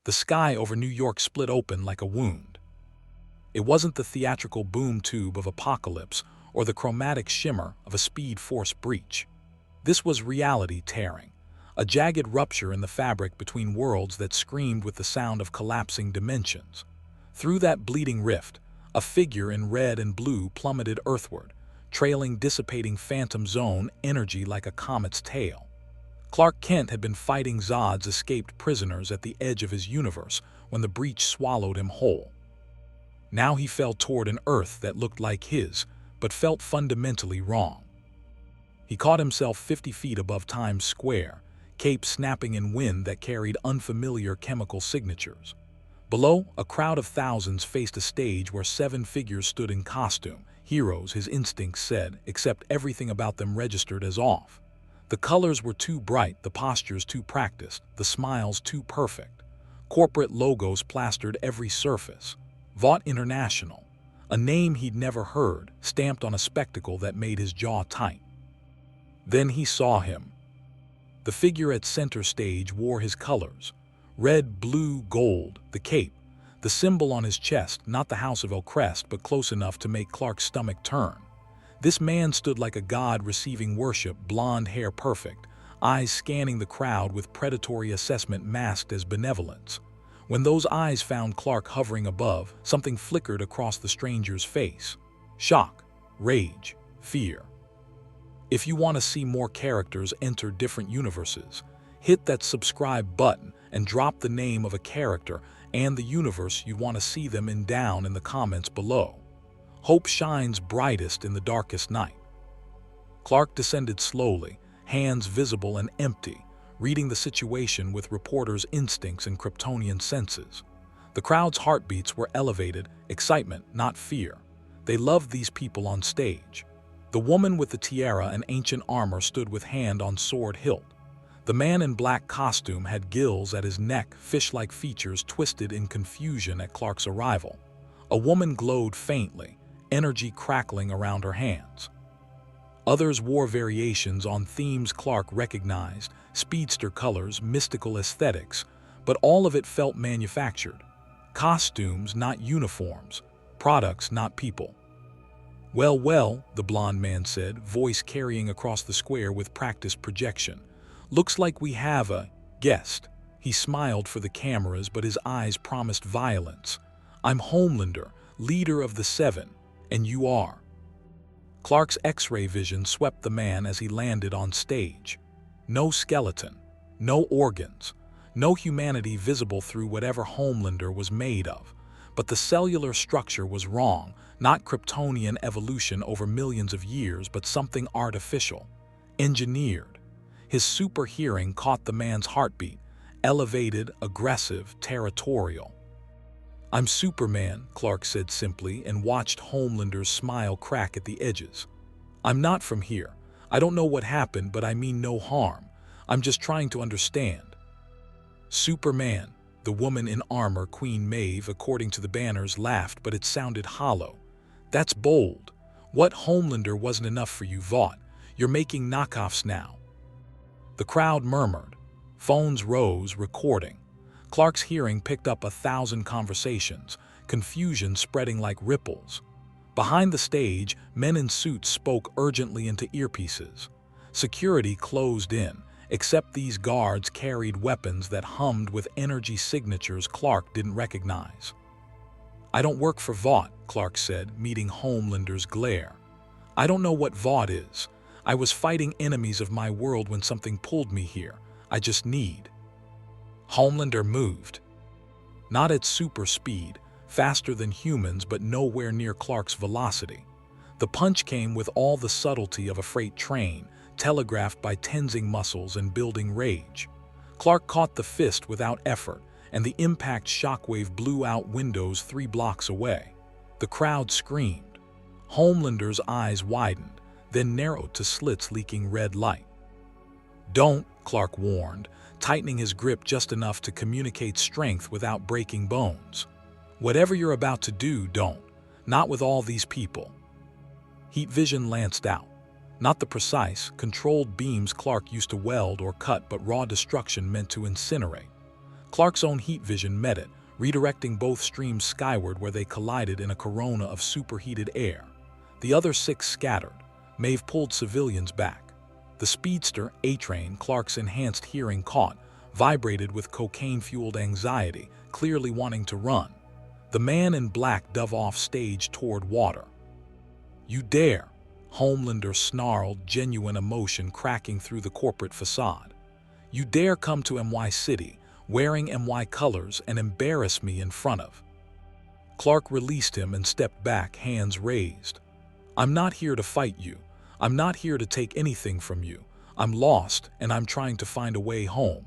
The sky over New York split open like a wound. It wasn't the theatrical boom tube of apocalypse or the chromatic shimmer of a Speed Force breach. This was reality tearing, a jagged rupture in the fabric between worlds that screamed with the sound of collapsing dimensions. Through that bleeding rift, a figure in red and blue plummeted earthward, trailing dissipating phantom zone energy like a comet's tail. Clark Kent had been fighting Zod's escaped prisoners at the edge of his universe when the breach swallowed him whole. Now he fell toward an Earth that looked like his, but felt fundamentally wrong. He caught himself 50 feet above Times Square, cape snapping in wind that carried unfamiliar chemical signatures. Below, a crowd of thousands faced a stage where 7 figures stood in costume, heroes, his instincts said, except everything about them registered as off. The colors were too bright, the postures too practiced, the smiles too perfect. Corporate logos plastered every surface. Vought International, a name he'd never heard, stamped on a spectacle that made his jaw tight. Then he saw him. The figure at center stage wore his colors. Red, blue, gold, the cape, the symbol on his chest, not the House of El Crest, but close enough to make Clark's stomach turn. This man stood like a god receiving worship, blonde hair perfect, eyes scanning the crowd with predatory assessment masked as benevolence. When those eyes found Clark hovering above, something flickered across the stranger's face. Shock, rage, fear. If you want to see more characters enter different universes, hit that subscribe button and drop the name of a character and the universe you want to see them in down in the comments below. Hope shines brightest in the darkest night. Clark descended slowly, hands visible and empty, reading the situation with reporters' instincts and Kryptonian senses. The crowd's heartbeats were elevated, excitement, not fear. They loved these people on stage. The woman with the tiara and ancient armor stood with hand on sword hilt. The man in black costume had gills at his neck, fish-like features twisted in confusion at Clark's arrival. A woman glowed faintly, energy crackling around her hands. Others wore variations on themes Clark recognized, speedster colors, mystical aesthetics, but all of it felt manufactured. Costumes, not uniforms. Products, not people. Well, the blond man said, voice carrying across the square with practiced projection. Looks like we have a guest. He smiled for the cameras, but his eyes promised violence. I'm Homelander, leader of the 7, and you are. Clark's X-ray vision swept the man as he landed on stage. No skeleton, no organs, no humanity visible through whatever Homelander was made of. But the cellular structure was wrong, not Kryptonian evolution over millions of years, but something artificial, engineered. His super hearing caught the man's heartbeat, elevated, aggressive, territorial. I'm Superman, Clark said simply, and watched Homelander's smile crack at the edges. I'm not from here. I don't know what happened, but I mean no harm. I'm just trying to understand. Superman, the woman in armor, Queen Maeve, according to the banners, laughed, but it sounded hollow. That's bold. What, Homelander wasn't enough for you, Vought? You're making knockoffs now. The crowd murmured. Phones rose, recording. Clark's hearing picked up 1,000 conversations, confusion spreading like ripples. Behind the stage, men in suits spoke urgently into earpieces. Security closed in, except these guards carried weapons that hummed with energy signatures Clark didn't recognize. I don't work for Vought, Clark said, meeting Homelander's glare. I don't know what Vought is. I was fighting enemies of my world when something pulled me here. I just need. Homelander moved. Not at super speed, faster than humans, but nowhere near Clark's velocity. The punch came with all the subtlety of a freight train, telegraphed by tensing muscles and building rage. Clark caught the fist without effort, and the impact shockwave blew out windows 3 blocks away. The crowd screamed. Homelander's eyes widened, then narrowed to slits leaking red light. Don't, Clark warned, tightening his grip just enough to communicate strength without breaking bones. Whatever you're about to do, don't. Not with all these people. Heat vision lanced out. Not the precise, controlled beams Clark used to weld or cut, but raw destruction meant to incinerate. Clark's own heat vision met it, redirecting both streams skyward where they collided in a corona of superheated air. The other 6 scattered. Maeve pulled civilians back. The speedster, A-Train, Clark's enhanced hearing caught, vibrated with cocaine-fueled anxiety, clearly wanting to run. The man in black dove off stage toward water. "You dare!" Homelander snarled, genuine emotion cracking through the corporate facade. "You dare come to MY City, wearing MY colors, and embarrass me in front of..." Clark released him and stepped back, hands raised. "I'm not here to fight you. I'm not here to take anything from you. I'm lost, and I'm trying to find a way home."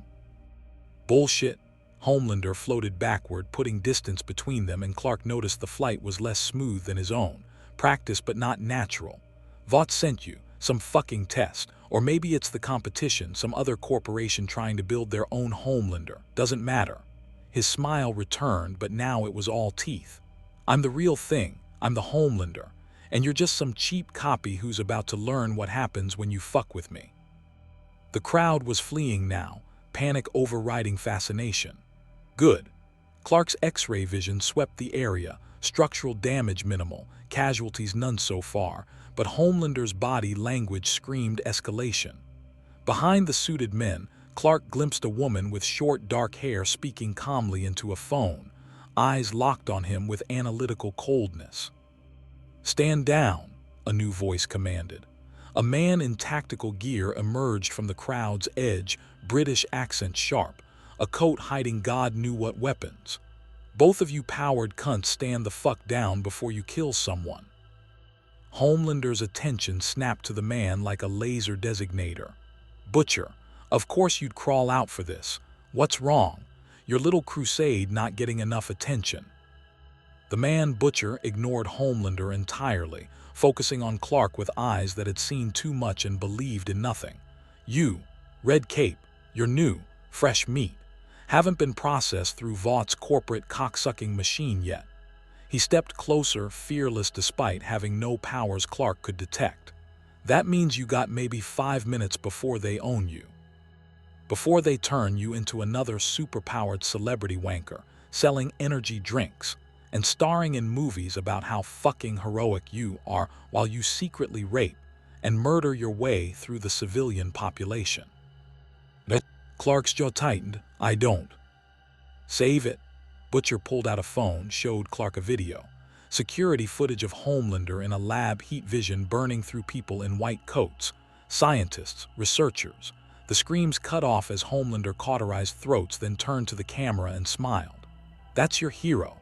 "Bullshit." Homelander floated backward, putting distance between them, and Clark noticed the flight was less smooth than his own. Practiced but not natural. "Vought sent you. Some fucking test. Or maybe it's the competition, some other corporation trying to build their own Homelander. Doesn't matter." His smile returned, but now it was all teeth. "I'm the real thing. I'm the Homelander. And you're just some cheap copy who's about to learn what happens when you fuck with me." The crowd was fleeing now, panic overriding fascination. Good. Clark's X-ray vision swept the area, structural damage minimal, casualties none so far, but Homelander's body language screamed escalation. Behind the suited men, Clark glimpsed a woman with short dark hair speaking calmly into a phone, eyes locked on him with analytical coldness. "Stand down," a new voice commanded. A man in tactical gear emerged from the crowd's edge, British accent sharp, a coat hiding God knew what weapons. "Both of you powered cunts stand the fuck down before you kill someone." Homelander's attention snapped to the man like a laser designator. "Butcher, of course you'd crawl out for this. What's wrong? Your little crusade not getting enough attention." The man Butcher ignored Homelander entirely, focusing on Clark with eyes that had seen too much and believed in nothing. "You, Red Cape, you're new, fresh meat. Haven't been processed through Vaught's corporate cocksucking machine yet." He stepped closer, fearless despite having no powers Clark could detect. "That means you got maybe 5 minutes before they own you. Before they turn you into another superpowered celebrity wanker, selling energy drinks, and starring in movies about how fucking heroic you are while you secretly rape and murder your way through the civilian population." Clark's jaw tightened. "I don't." "Save it." Butcher pulled out a phone, showed Clark a video. Security footage of Homelander in a lab, heat vision burning through people in white coats. Scientists, researchers. The screams cut off as Homelander cauterized throats, then turned to the camera and smiled. "That's your hero.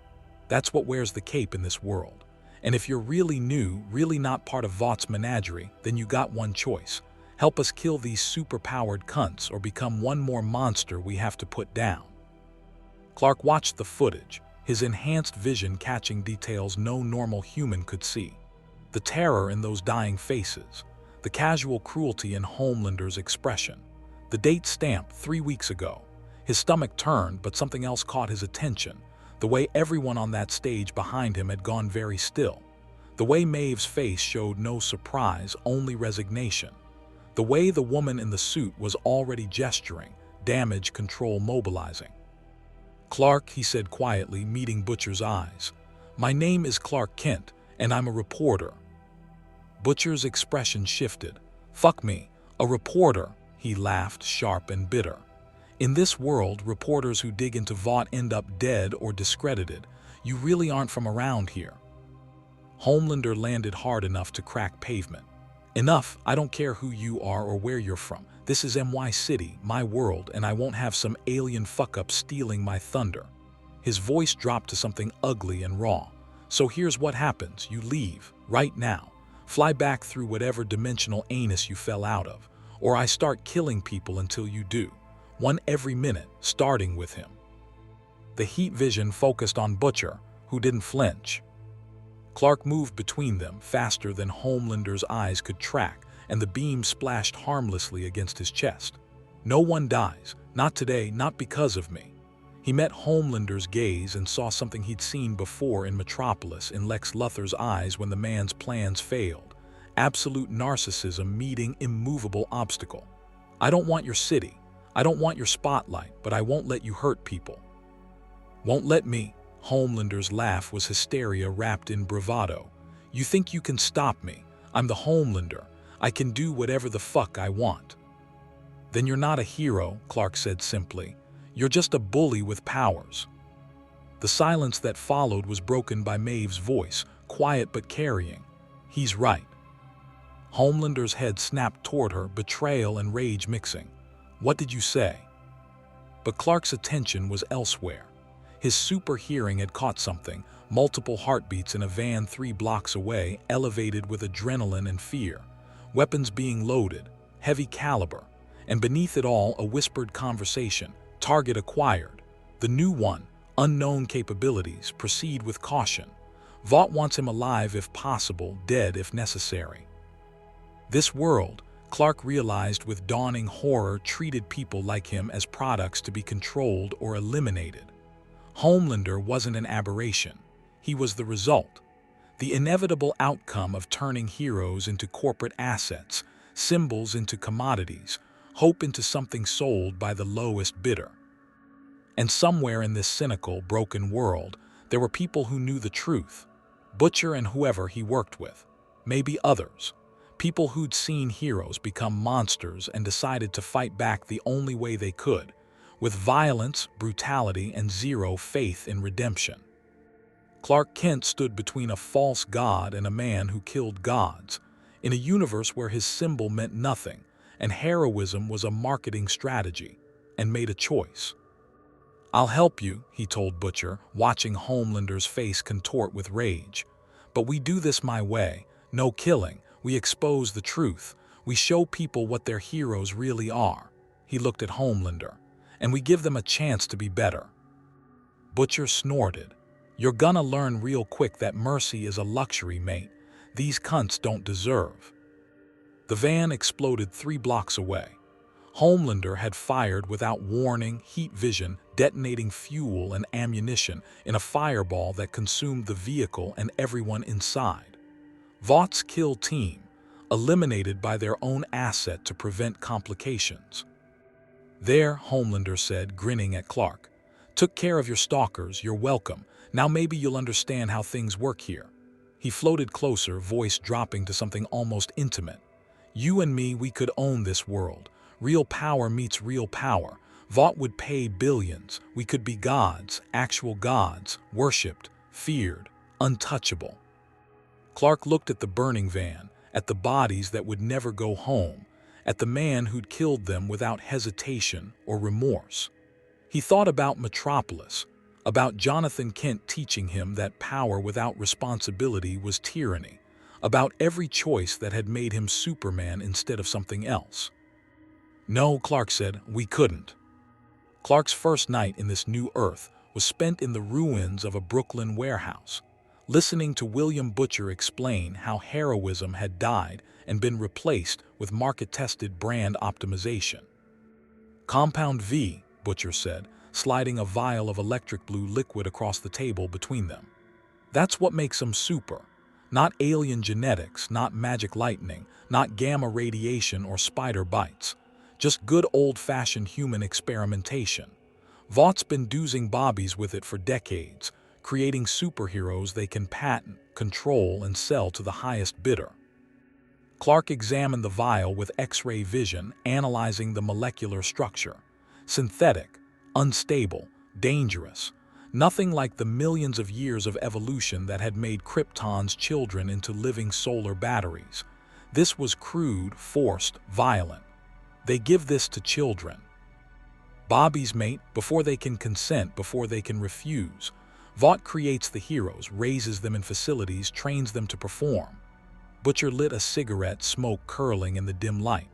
That's what wears the cape in this world. And if you're really new, really not part of Vaught's menagerie, then you got one choice. Help us kill these super-powered cunts or become one more monster we have to put down." Clark watched the footage, his enhanced vision catching details no normal human could see. The terror in those dying faces, the casual cruelty in Homelander's expression. The date stamped 3 weeks ago. His stomach turned, but something else caught his attention. The way everyone on that stage behind him had gone very still. The way Maeve's face showed no surprise, only resignation. The way the woman in the suit was already gesturing, damage control mobilizing. "Clark," he said quietly, meeting Butcher's eyes. "My name is Clark Kent, and I'm a reporter." Butcher's expression shifted. "Fuck me, a reporter," he laughed, sharp and bitter. "In this world, reporters who dig into Vought end up dead or discredited. You really aren't from around here." Homelander landed hard enough to crack pavement. "Enough, I don't care who you are or where you're from. This is MY City, my world, and I won't have some alien fuck-up stealing my thunder." His voice dropped to something ugly and raw. "So here's what happens. You leave, right now. Fly back through whatever dimensional anus you fell out of. Or I start killing people until you do. One every minute, starting with him." The heat vision focused on Butcher, who didn't flinch. Clark moved between them, faster than Homelander's eyes could track, and the beam splashed harmlessly against his chest. "No one dies. Not today, not because of me." He met Homelander's gaze and saw something he'd seen before in Metropolis, in Lex Luthor's eyes when the man's plans failed. Absolute narcissism meeting immovable obstacle. "I don't want your city. I don't want your spotlight, but I won't let you hurt people." "Won't let me?" Homelander's laugh was hysteria wrapped in bravado. "You think you can stop me? I'm the Homelander. I can do whatever the fuck I want." "Then you're not a hero," Clark said simply. "You're just a bully with powers." The silence that followed was broken by Maeve's voice, quiet but carrying. "He's right." Homelander's head snapped toward her, betrayal and rage mixing. "What did you say?" But Clark's attention was elsewhere. His super hearing had caught something, multiple heartbeats in a van 3 blocks away, elevated with adrenaline and fear. Weapons being loaded, heavy caliber, and beneath it all a whispered conversation. "Target acquired. The new one. Unknown capabilities. Proceed with caution. Vought wants him alive if possible, dead if necessary." This world, Clark realized with dawning horror, treated people like him as products to be controlled or eliminated. Homelander wasn't an aberration. He was the result. The inevitable outcome of turning heroes into corporate assets, symbols into commodities, hope into something sold by the lowest bidder. And somewhere in this cynical, broken world, there were people who knew the truth. Butcher and whoever he worked with. Maybe others. People who'd seen heroes become monsters and decided to fight back the only way they could, with violence, brutality, and zero faith in redemption. Clark Kent stood between a false god and a man who killed gods, in a universe where his symbol meant nothing, and heroism was a marketing strategy, and made a choice. "I'll help you," he told Butcher, watching Homelander's face contort with rage. "But we do this my way. No killing. We expose the truth. We show people what their heroes really are." He looked at Homelander. "And we give them a chance to be better." Butcher snorted. "You're gonna learn real quick that mercy is a luxury, mate. These cunts don't deserve." The van exploded 3 blocks away. Homelander had fired without warning, heat vision, detonating fuel and ammunition in a fireball that consumed the vehicle and everyone inside. Vought's kill team, eliminated by their own asset to prevent complications. "There," Homelander said, grinning at Clark. "Took care of your stalkers, you're welcome. Now maybe you'll understand how things work here." He floated closer, voice dropping to something almost intimate. "You and me, we could own this world. Real power meets real power. Vought would pay billions. We could be gods, actual gods, worshipped, feared, untouchable." Clark looked at the burning van, at the bodies that would never go home, at the man who'd killed them without hesitation or remorse. He thought about Metropolis, about Jonathan Kent teaching him that power without responsibility was tyranny, about every choice that had made him Superman instead of something else. "No," Clark said, "we couldn't." Clark's first night in this new Earth was spent in the ruins of a Brooklyn warehouse, listening to William Butcher explain how heroism had died and been replaced with market-tested brand optimization. "Compound V," Butcher said, sliding a vial of electric blue liquid across the table between them. "That's what makes them super. Not alien genetics, not magic lightning, not gamma radiation or spider bites. Just good old-fashioned human experimentation. Vaught's been doozing bobbies with it for decades, creating superheroes they can patent, control, and sell to the highest bidder." Clark examined the vial with X-ray vision, analyzing the molecular structure. Synthetic, unstable, dangerous. Nothing like the millions of years of evolution that had made Krypton's children into living solar batteries. This was crude, forced, violent. They give this to children. Bobbies, mate, before they can consent, before they can refuse. Vought creates the heroes, raises them in facilities, trains them to perform. Butcher lit a cigarette, smoke curling in the dim light.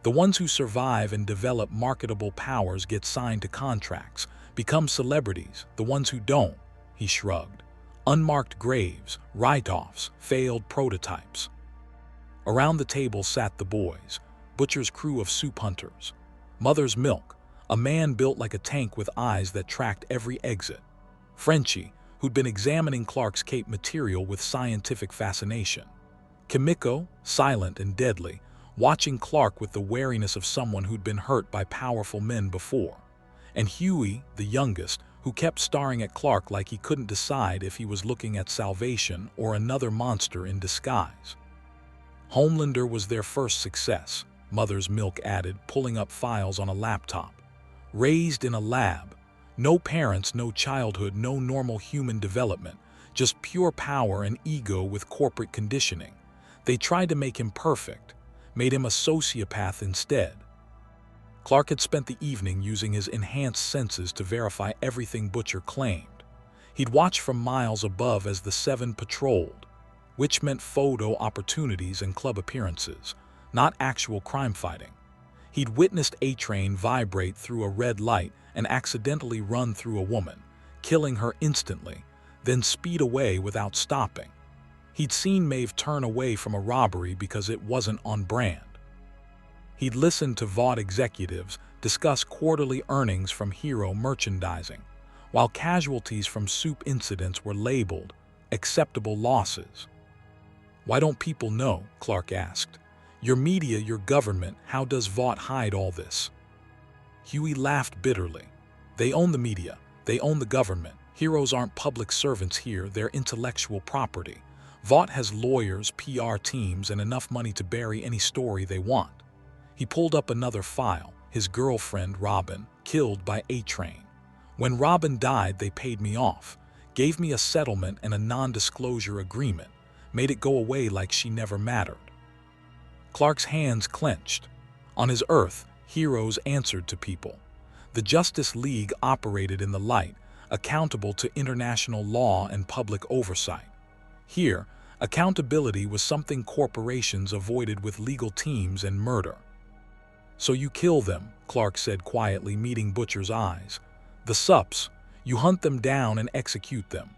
The ones who survive and develop marketable powers get signed to contracts, become celebrities. The ones who don't, he shrugged. Unmarked graves, write-offs, failed prototypes. Around the table sat the boys, Butcher's crew of soup hunters. Mother's milk, a man built like a tank with eyes that tracked every exit. Frenchie, who'd been examining Clark's cape material with scientific fascination. Kimiko, silent and deadly, watching Clark with the wariness of someone who'd been hurt by powerful men before. And Huey, the youngest, who kept staring at Clark like he couldn't decide if he was looking at salvation or another monster in disguise. Homelander was their first success, Mother's Milk added, pulling up files on a laptop. Raised in a lab. No parents, no childhood, no normal human development, just pure power and ego with corporate conditioning. They tried to make him perfect, made him a sociopath instead. Clark had spent the evening using his enhanced senses to verify everything Butcher claimed. He'd watched from miles above as the Seven patrolled, which meant photo opportunities and club appearances, not actual crime fighting. He'd witnessed A-Train vibrate through a red light and accidentally run through a woman, killing her instantly, then speed away without stopping. He'd seen Maeve turn away from a robbery because it wasn't on brand. He'd listened to Vought executives discuss quarterly earnings from hero merchandising, while casualties from soup incidents were labeled acceptable losses. "Why don't people know?" Clark asked. "Your media, your government, how does Vought hide all this?" Huey laughed bitterly. "They own the media. They own the government. Heroes aren't public servants here, they're intellectual property. Vought has lawyers, PR teams, and enough money to bury any story they want." He pulled up another file, his girlfriend, Robin, killed by A-Train. "When Robin died, they paid me off, gave me a settlement and a non-disclosure agreement, made it go away like she never mattered." Clark's hands clenched. On his Earth, heroes answered to people. The Justice League operated in the light, accountable to international law and public oversight. Here, accountability was something corporations avoided with legal teams and murder. "So you kill them," Clark said quietly, meeting Butcher's eyes. "The sups, you hunt them down and execute them."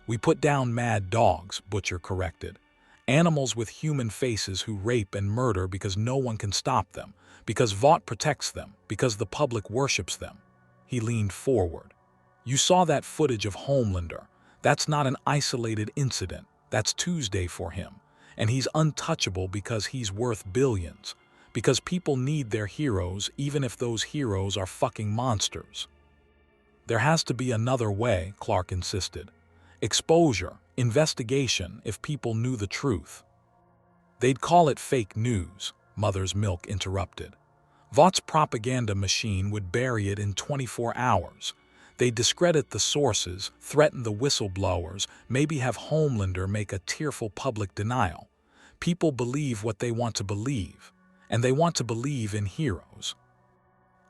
"We put down mad dogs," Butcher corrected. "Animals with human faces who rape and murder because no one can stop them, because Vought protects them, because the public worships them." He leaned forward. "You saw that footage of Homelander. That's not an isolated incident. That's Tuesday for him. And he's untouchable because he's worth billions. Because people need their heroes even if those heroes are fucking monsters." "There has to be another way," Clark insisted. "Exposure, investigation, if people knew the truth." "They'd call it fake news," Mother's Milk interrupted. "Vought's propaganda machine would bury it in 24 hours. They'd discredit the sources, threaten the whistleblowers, maybe have Homelander make a tearful public denial. People believe what they want to believe, and they want to believe in heroes."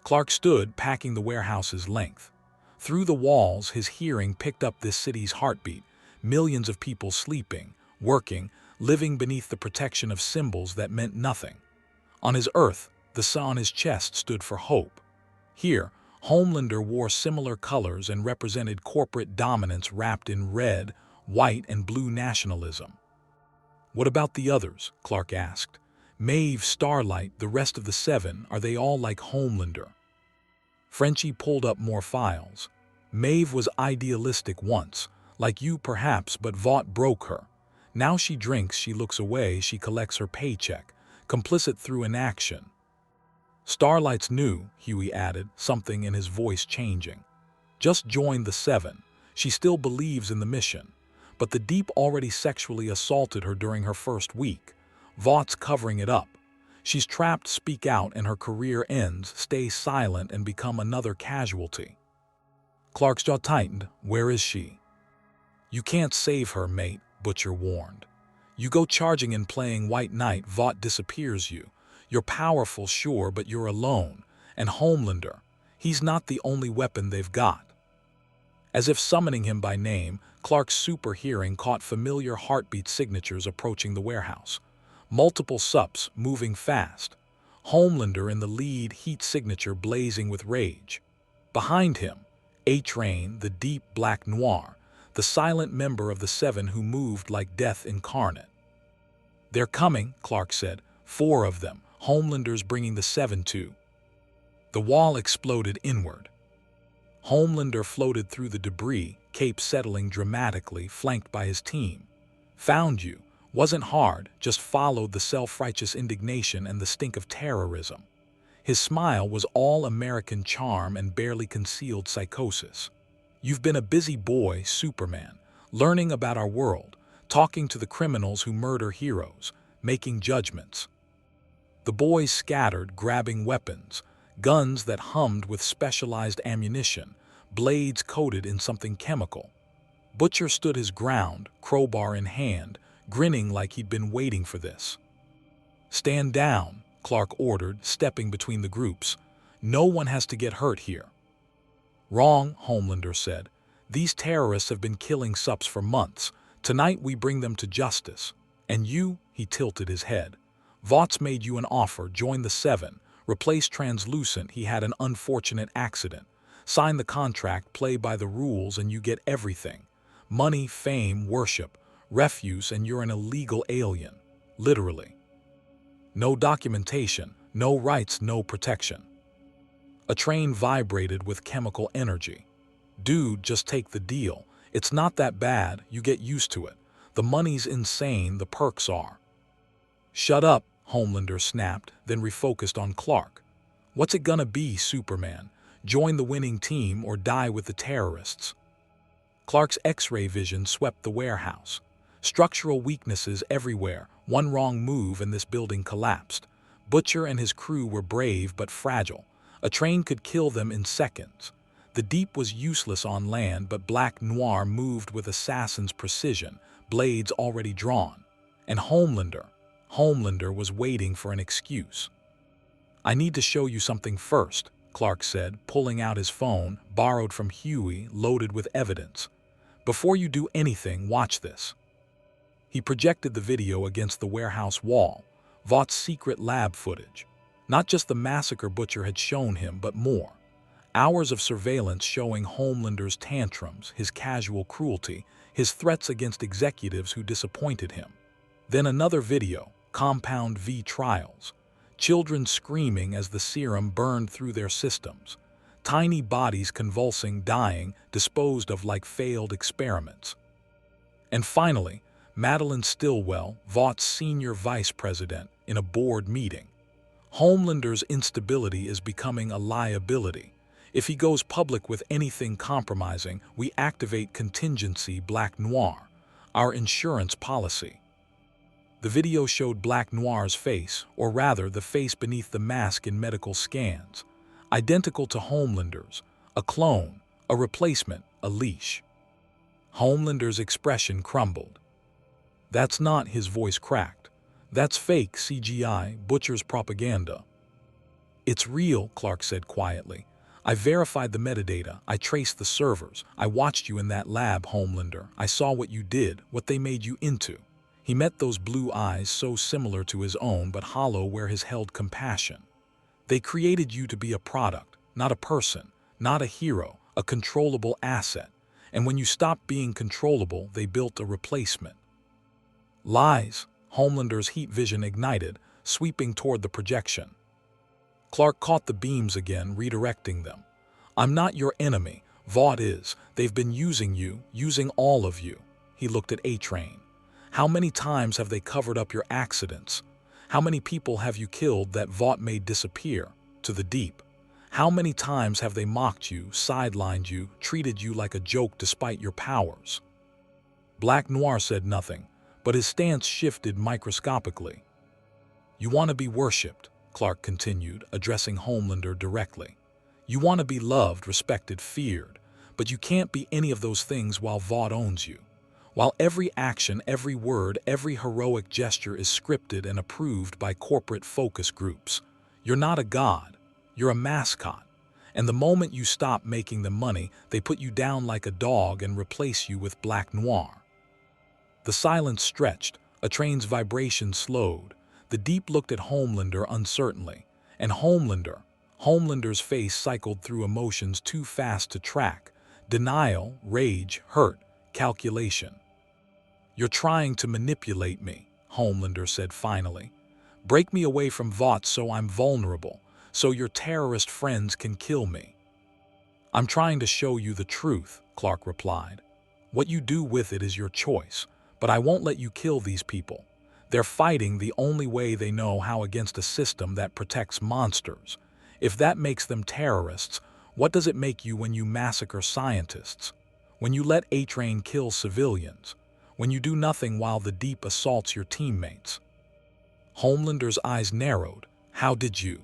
Clark stood, packing the warehouse's length. Through the walls, his hearing picked up this city's heartbeat, millions of people sleeping, working, living beneath the protection of symbols that meant nothing. On his Earth, the sun on his chest stood for hope. Here, Homelander wore similar colors and represented corporate dominance wrapped in red, white, and blue nationalism. "What about the others?" Clark asked. "Maeve, Starlight, the rest of the Seven, are they all like Homelander?" Frenchie pulled up more files. "Maeve was idealistic once, like you perhaps, but Vought broke her. Now she drinks, she looks away, she collects her paycheck, complicit through inaction." "Starlight's new," Huey added, something in his voice changing. "Just joined the Seven. She still believes in the mission. But the Deep already sexually assaulted her during her first week. Vaught's covering it up. She's trapped, speak out, and her career ends, stay silent, and become another casualty." Clark's jaw tightened. "Where is she?" "You can't save her, mate," Butcher warned. "You go charging and playing White Knight, Vought disappears you. You're powerful, sure, but you're alone. And Homelander, he's not the only weapon they've got." As if summoning him by name, Clark's super hearing caught familiar heartbeat signatures approaching the warehouse. Multiple sups, moving fast. Homelander in the lead, heat signature blazing with rage. Behind him, A-Train, the deep black noir, the silent member of the Seven who moved like death incarnate. "They're coming," Clark said. "4 of them. Homelander's bringing the Seven too." The wall exploded inward. Homelander floated through the debris, cape settling dramatically, flanked by his team. "Found you. Wasn't hard, just followed the self-righteous indignation and the stink of terrorism. His smile was all American charm and barely concealed psychosis. You've been a busy boy, Superman, learning about our world, talking to the criminals who murder heroes, making judgments. The boys scattered, grabbing weapons, guns that hummed with specialized ammunition, blades coated in something chemical. Butcher stood his ground, crowbar in hand, grinning like he'd been waiting for this. "Stand down," Clark ordered, stepping between the groups. "No one has to get hurt here." "Wrong," Homelander said. "These terrorists have been killing subs for months. Tonight we bring them to justice. And you," he tilted his head. "Vought's made you an offer, join the Seven, replace Translucent, he had an unfortunate accident. Sign the contract, play by the rules, and you get everything. Money, fame, worship, refuse, and you're an illegal alien. Literally. No documentation, no rights, no protection." A train vibrated with chemical energy. "Dude, just take the deal. It's not that bad, you get used to it. The money's insane, the perks are." "Shut up," Homelander snapped, then refocused on Clark. "What's it gonna be, Superman? Join the winning team or die with the terrorists?" Clark's X-ray vision swept the warehouse. Structural weaknesses everywhere, one wrong move and this building collapsed. Butcher and his crew were brave but fragile. A train could kill them in seconds. The Deep was useless on land, but Black Noir moved with assassin's precision, blades already drawn. And Homelander was waiting for an excuse. "I need to show you something first," Clark said, pulling out his phone, borrowed from Huey, loaded with evidence. "Before you do anything, watch this." He projected the video against the warehouse wall, Vought's secret lab footage. Not just the massacre Butcher had shown him, but more. Hours of surveillance showing Homelander's tantrums, his casual cruelty, his threats against executives who disappointed him. Then another video, Compound V trials. Children screaming as the serum burned through their systems. Tiny bodies convulsing, dying, disposed of like failed experiments. And finally, Madeline Stillwell, Vought's senior vice president, in a board meeting. "Homelander's instability is becoming a liability. If he goes public with anything compromising, we activate contingency Black Noir, our insurance policy." The video showed Black Noir's face, or rather the face beneath the mask in medical scans. Identical to Homelander's, a clone, a replacement, a leash. Homelander's expression crumbled. "That's not," his voice cracked. "That's fake CGI, Butcher's propaganda." "It's real," Clark said quietly. "I verified the metadata, I traced the servers, I watched you in that lab, Homelander. I saw what you did, what they made you into." He met those blue eyes so similar to his own but hollow where his held compassion. "They created you to be a product, not a person, not a hero, a controllable asset. And when you stopped being controllable, they built a replacement." "Lies," Homelander's heat vision ignited, sweeping toward the projection. Clark caught the beams again, redirecting them. "I'm not your enemy. Vought is. They've been using you, using all of you." He looked at A-Train. "How many times have they covered up your accidents? How many people have you killed that Vought made disappear? To the Deep. How many times have they mocked you, sidelined you, treated you like a joke despite your powers?" Black Noir said nothing, but his stance shifted microscopically. "You want to be worshipped," Clark continued, addressing Homelander directly. "You want to be loved, respected, feared, but you can't be any of those things while Vought owns you. While every action, every word, every heroic gesture is scripted and approved by corporate focus groups. You're not a god, you're a mascot. And the moment you stop making them money, they put you down like a dog and replace you with Black Noir." The silence stretched, a train's vibration slowed. The Deep looked at Homelander uncertainly, and Homelander's face cycled through emotions too fast to track: denial, rage, hurt, calculation. "You're trying to manipulate me," Homelander said finally. "Break me away from Vought so I'm vulnerable, so your terrorist friends can kill me." "I'm trying to show you the truth," Clark replied. "What you do with it is your choice. But I won't let you kill these people. They're fighting the only way they know how against a system that protects monsters. If that makes them terrorists, what does it make you when you massacre scientists? When you let A-Train kill civilians? When you do nothing while the Deep assaults your teammates? Homelander's eyes narrowed. How did you?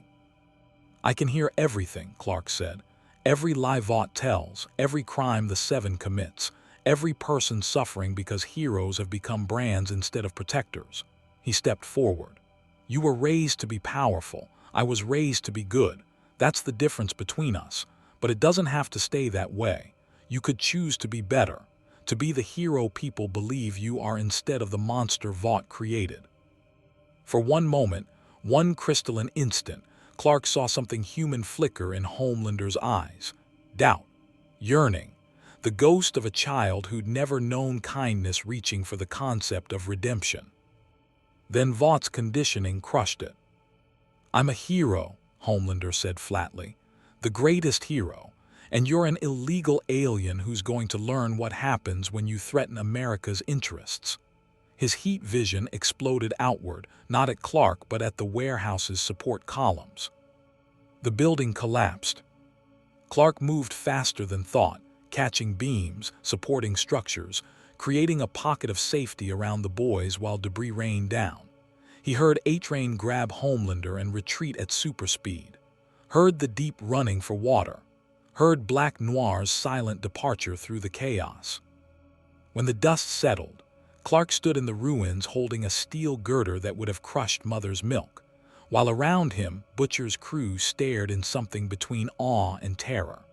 I can hear everything, Clark said. Every lie Vought tells, every crime the Seven commits, every person suffering because heroes have become brands instead of protectors. He stepped forward. You were raised to be powerful. I was raised to be good. That's the difference between us. But it doesn't have to stay that way. You could choose to be better, to be the hero people believe you are instead of the monster Vought created. For one moment, one crystalline instant, Clark saw something human flicker in Homelander's eyes. Doubt. Yearning. The ghost of a child who'd never known kindness reaching for the concept of redemption. Then Vaught's conditioning crushed it. I'm a hero, Homelander said flatly. The greatest hero. And you're an illegal alien who's going to learn what happens when you threaten America's interests. His heat vision exploded outward, not at Clark but at the warehouse's support columns. The building collapsed. Clark moved faster than thought, catching beams, supporting structures, creating a pocket of safety around the boys while debris rained down. He heard A-Train grab Homelander and retreat at super speed. Heard the Deep running for water. Heard Black Noir's silent departure through the chaos. When the dust settled, Clark stood in the ruins holding a steel girder that would have crushed Mother's milk, while around him, Butcher's crew stared in something between awe and terror.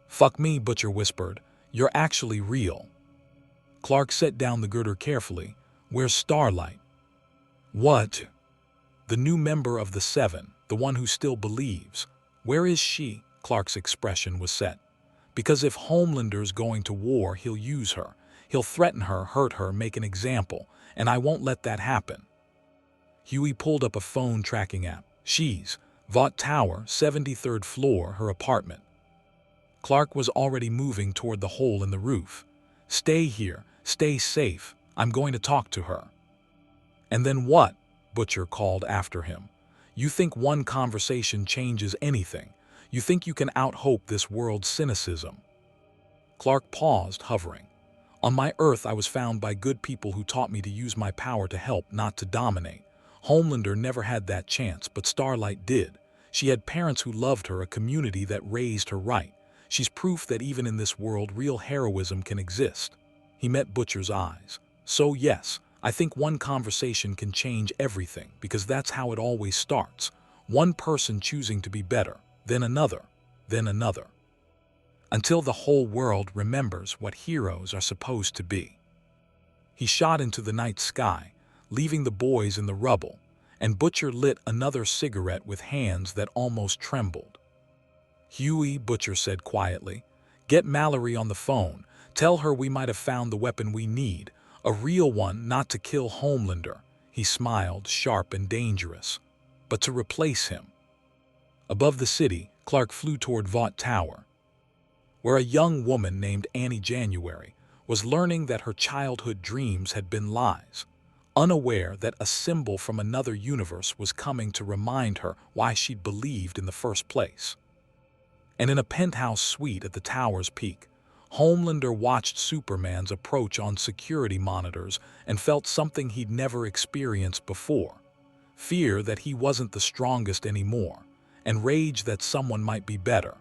"Fuck me," Butcher whispered. "You're actually real." Clark set down the girder carefully. "Where's Starlight?" "What?" "The new member of the Seven, the one who still believes. Where is she?" Clark's expression was set. "Because if Homelander's going to war, he'll use her. He'll threaten her, hurt her, make an example, and I won't let that happen." Huey pulled up a phone tracking app. She's Vought Tower, 73rd floor, her apartment. Clark was already moving toward the hole in the roof. "Stay here, stay safe. I'm going to talk to her." "And then what?" Butcher called after him. "You think one conversation changes anything? You think you can out-hope this world's cynicism?" Clark paused, hovering. "On my Earth, I was found by good people who taught me to use my power to help, not to dominate. Homelander never had that chance, but Starlight did. She had parents who loved her, a community that raised her right. She's proof that even in this world, real heroism can exist." He met Butcher's eyes. "So yes, I think one conversation can change everything, because that's how it always starts. One person choosing to be better, then another, then another. Until the whole world remembers what heroes are supposed to be." He shot into the night sky, leaving the boys in the rubble, and Butcher lit another cigarette with hands that almost trembled. "Huey," Butcher said quietly, "get Mallory on the phone. Tell her we might have found the weapon we need, a real one, not to kill Homelander." He smiled, sharp and dangerous, "but to replace him." Above the city, Clark flew toward Vought Tower, where a young woman named Annie January was learning that her childhood dreams had been lies, unaware that a symbol from another universe was coming to remind her why she'd believed in the first place. And in a penthouse suite at the tower's peak, Homelander watched Superman's approach on security monitors and felt something he'd never experienced before. Fear that he wasn't the strongest anymore, and rage that someone might be better.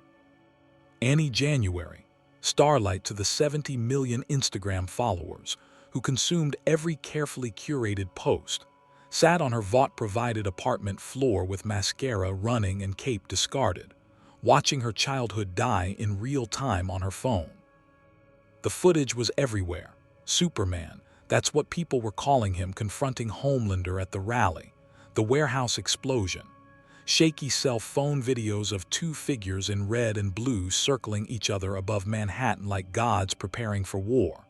Annie January, Starlight to the 70 million Instagram followers, who consumed every carefully curated post, sat on her Vought-provided apartment floor with mascara running and cape discarded, watching her childhood die in real time on her phone. The footage was everywhere. Superman, that's what people were calling him, confronting Homelander at the rally. The warehouse explosion. Shaky cell phone videos of two figures in red and blue circling each other above Manhattan like gods preparing for war.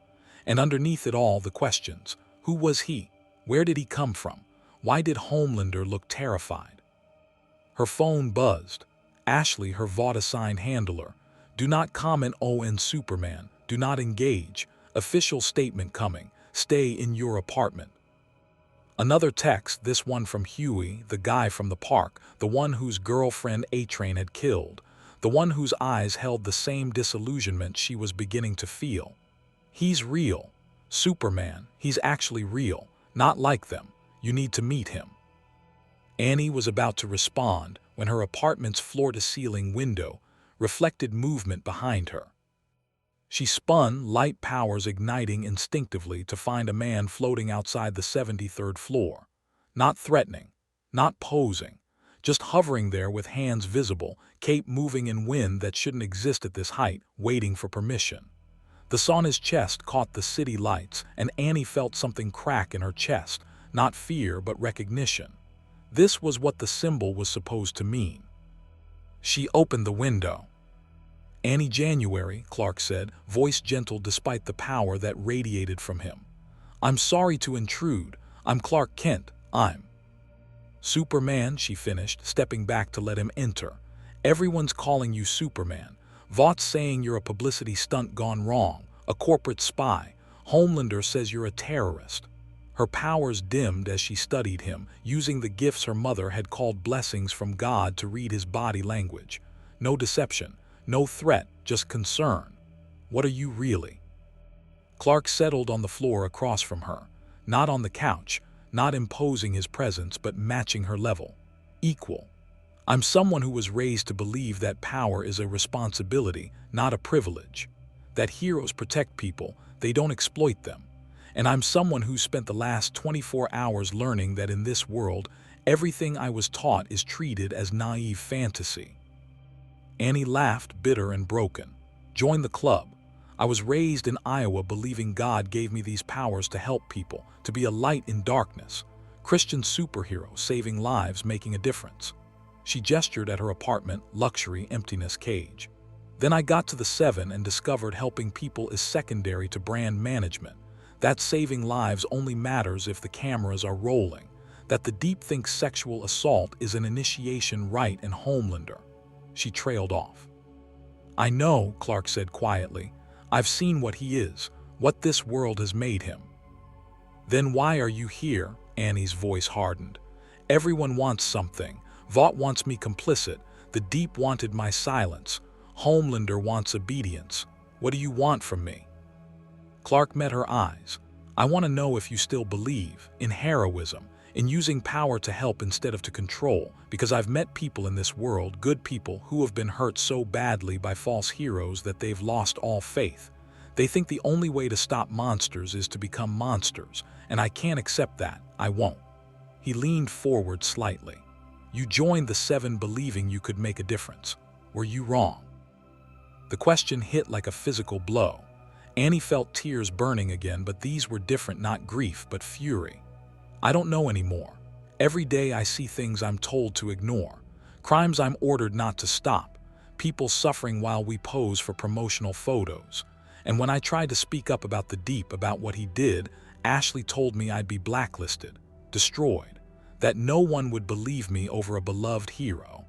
And underneath it all, the questions. Who was he? Where did he come from? Why did Homelander look terrified? Her phone buzzed. Ashley, her Vought-assigned handler. "Do not comment, ON Superman. Do not engage. Official statement coming. Stay in your apartment. Another text, this one from Huey, the guy from the park, the one whose girlfriend A-Train had killed, the one whose eyes held the same disillusionment she was beginning to feel. He's real. Superman, he's actually real, not like them. You need to meet him. Annie was about to respond when her apartment's floor-to-ceiling window reflected movement behind her. She spun, light powers igniting instinctively to find a man floating outside the 73rd floor. Not threatening, not posing, just hovering there with hands visible, cape moving in wind that shouldn't exist at this height, waiting for permission. The sun on his chest caught the city lights, and Annie felt something crack in her chest, not fear but recognition. This was what the symbol was supposed to mean. She opened the window. "Annie January," Clark said, voice gentle despite the power that radiated from him. "I'm sorry to intrude. I'm Clark Kent. I'm Superman," she finished, stepping back to let him enter. "Everyone's calling you Superman. Vought's saying you're a publicity stunt gone wrong, a corporate spy. Homelander says you're a terrorist." Her powers dimmed as she studied him, using the gifts her mother had called blessings from God to read his body language. No deception. No threat, just concern. "What are you really?" Clark settled on the floor across from her, not on the couch, not imposing his presence but matching her level. Equal. "I'm someone who was raised to believe that power is a responsibility, not a privilege. That heroes protect people, they don't exploit them. And I'm someone who spent the last 24 hours learning that in this world, everything I was taught is treated as naive fantasy." Annie laughed, bitter and broken. "Join the club. I was raised in Iowa believing God gave me these powers to help people, to be a light in darkness. Christian superhero, saving lives, making a difference." She gestured at her apartment, luxury, emptiness, cage. "Then I got to the 7 and discovered helping people is secondary to brand management. That saving lives only matters if the cameras are rolling. That the deep thinks sexual assault is an initiation rite in Homelander." She trailed off. "I know," Clark said quietly. "I've seen what he is, what this world has made him." "Then why are you here?" Annie's voice hardened. "Everyone wants something. Vought wants me complicit. The Deep wanted my silence. Homelander wants obedience. What do you want from me?" Clark met her eyes. "I want to know if you still believe in heroism, in using power to help instead of to control, because I've met people in this world, good people, who have been hurt so badly by false heroes that they've lost all faith. They think the only way to stop monsters is to become monsters, and I can't accept that. I won't." He leaned forward slightly. "You joined the 7 believing you could make a difference. Were you wrong?" The question hit like a physical blow. Annie felt tears burning again, but these were different, not grief, but fury. "I don't know anymore. Every day I see things I'm told to ignore. Crimes I'm ordered not to stop. People suffering while we pose for promotional photos. And when I tried to speak up about the Deep, about what he did, Ashley told me I'd be blacklisted, destroyed. That no one would believe me over a beloved hero."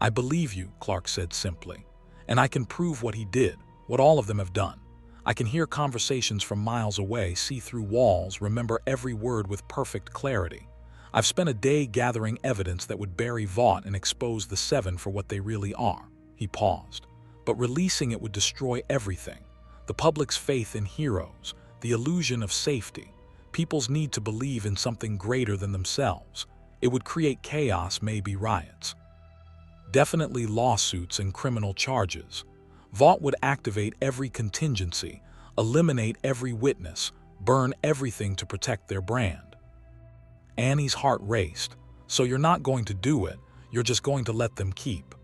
"I believe you," Clark said simply. "And I can prove what he did, what all of them have done. I can hear conversations from miles away, see through walls, remember every word with perfect clarity. I've spent a day gathering evidence that would bury Vought and expose the 7 for what they really are." He paused. "But releasing it would destroy everything. The public's faith in heroes, the illusion of safety, people's need to believe in something greater than themselves. It would create chaos, maybe riots. Definitely lawsuits and criminal charges. Vought would activate every contingency, eliminate every witness, burn everything to protect their brand." Annie's heart raced. "So you're not going to do it, you're just going to let them keep."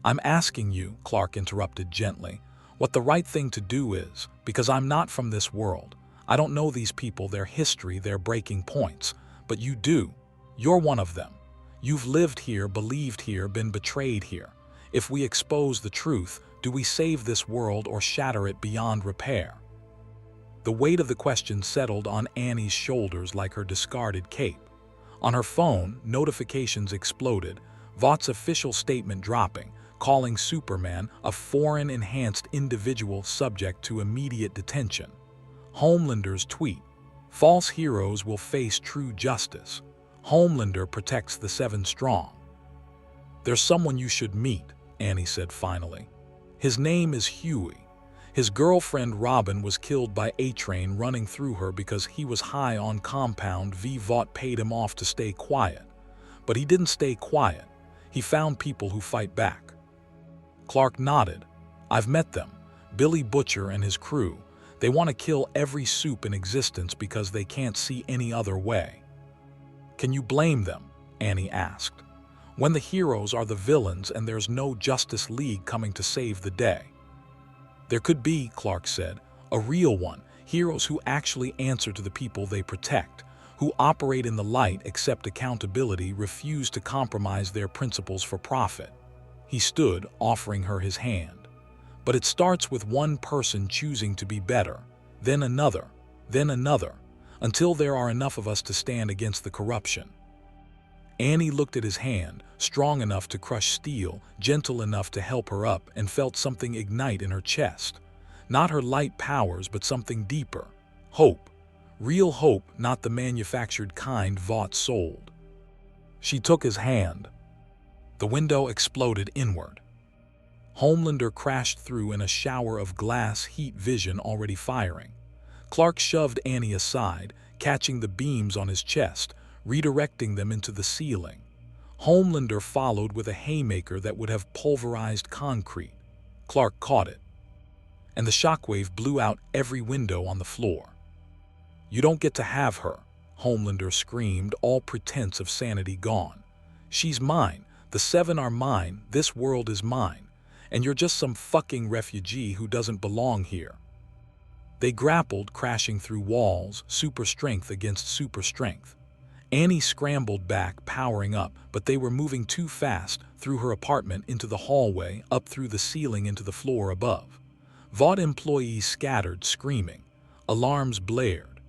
"I'm asking you," Clark interrupted gently, "what the right thing to do is, because I'm not from this world. I don't know these people, their history, their breaking points, but you do. You're one of them. You've lived here, believed here, been betrayed here. If we expose the truth, do we save this world or shatter it beyond repair?" The weight of the question settled on Annie's shoulders like her discarded cape. On her phone, notifications exploded, Vought's official statement dropping, calling Superman a foreign-enhanced individual subject to immediate detention. Homelander's tweet: false heroes will face true justice. Homelander protects the Seven strong. There's someone you should meet, Annie said finally. His name is Huey. His girlfriend Robin was killed by A-Train running through her because he was high on compound V. Vought paid him off to stay quiet. But he didn't stay quiet. He found people who fight back. Clark nodded. I've met them. Billy Butcher and his crew. They want to kill every soup in existence because they can't see any other way. Can you blame them? Annie asked. When the heroes are the villains and there's no Justice League coming to save the day. There could be, Clark said, a real one, heroes who actually answer to the people they protect, who operate in the light, accept accountability, refuse to compromise their principles for profit. He stood, offering her his hand. But it starts with one person choosing to be better, then another, until there are enough of us to stand against the corruption. Annie looked at his hand, strong enough to crush steel, gentle enough to help her up, and felt something ignite in her chest. Not her light powers, but something deeper. Hope. Real hope, not the manufactured kind Vought sold. She took his hand. The window exploded inward. Homelander crashed through in a shower of glass, heat vision already firing. Clark shoved Annie aside, catching the beams on his chest, redirecting them into the ceiling. Homelander followed with a haymaker that would have pulverized concrete. Clark caught it, and the shockwave blew out every window on the floor. You don't get to have her, Homelander screamed, all pretense of sanity gone. She's mine, the Seven are mine, this world is mine, and you're just some fucking refugee who doesn't belong here. They grappled, crashing through walls, super strength against super strength. Annie scrambled back, powering up, but they were moving too fast, through her apartment into the hallway, up through the ceiling into the floor above. Vought employees scattered, screaming. Alarms blared.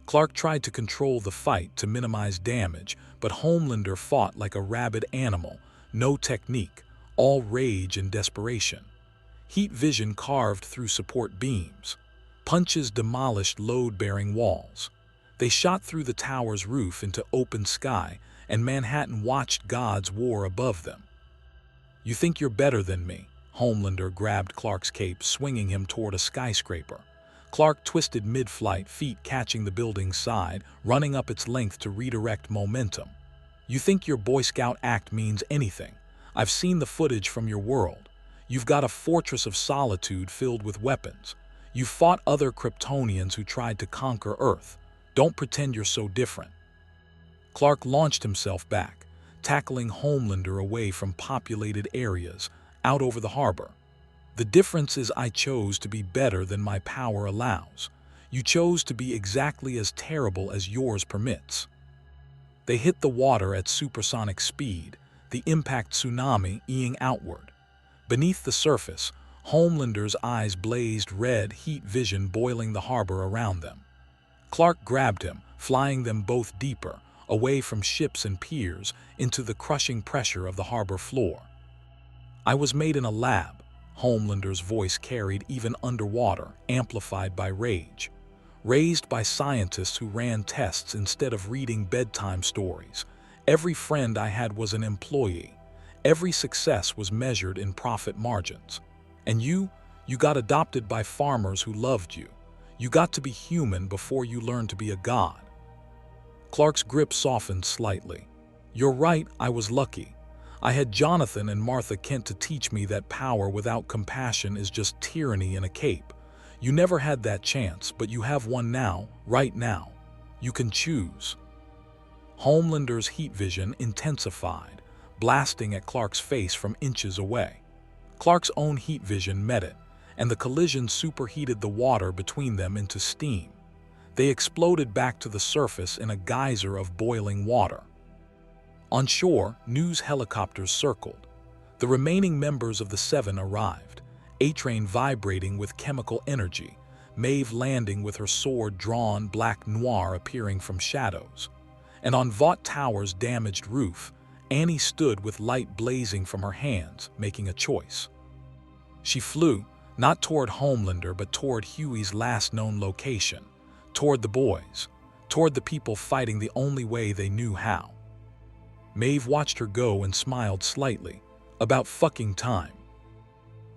Clark tried to control the fight to minimize damage, but Homelander fought like a rabid animal, no technique, all rage and desperation. Heat vision carved through support beams. Punches demolished load-bearing walls. They shot through the tower's roof into open sky, and Manhattan watched God's war above them. You think you're better than me? Homelander grabbed Clark's cape, swinging him toward a skyscraper. Clark twisted mid-flight, feet catching the building's side, running up its length to redirect momentum. You think your Boy Scout act means anything? I've seen the footage from your world. You've got a fortress of solitude filled with weapons. You fought other Kryptonians who tried to conquer Earth. Don't pretend you're so different. Clark launched himself back, tackling Homelander away from populated areas, out over the harbor. The difference is I chose to be better than my power allows. You chose to be exactly as terrible as yours permits. They hit the water at supersonic speed, the impact tsunami eeing outward. Beneath the surface, Homelander's eyes blazed red, heat vision boiling the harbor around them. Clark grabbed him, flying them both deeper, away from ships and piers, into the crushing pressure of the harbor floor. I was made in a lab, Homelander's voice carried even underwater, amplified by rage. Raised by scientists who ran tests instead of reading bedtime stories. Every friend I had was an employee. Every success was measured in profit margins. And you got adopted by farmers who loved you. You got to be human before you learned to be a god. Clark's grip softened slightly. You're right, I was lucky. I had Jonathan and Martha Kent to teach me that power without compassion is just tyranny in a cape. You never had that chance, but you have one now, right now. You can choose. Homelander's heat vision intensified, blasting at Clark's face from inches away. Clark's own heat vision met it, and the collision superheated the water between them into steam. They exploded back to the surface in a geyser of boiling water. On shore, news helicopters circled. The remaining members of the Seven arrived, A-Train vibrating with chemical energy, Maeve landing with her sword drawn, Black Noir appearing from shadows. And on Vought Tower's damaged roof, Annie stood with light blazing from her hands, making a choice. She flew, Not toward Homelander, but toward Huey's last known location, toward the boys, toward the people fighting the only way they knew how. Maeve watched her go and smiled slightly. About fucking time.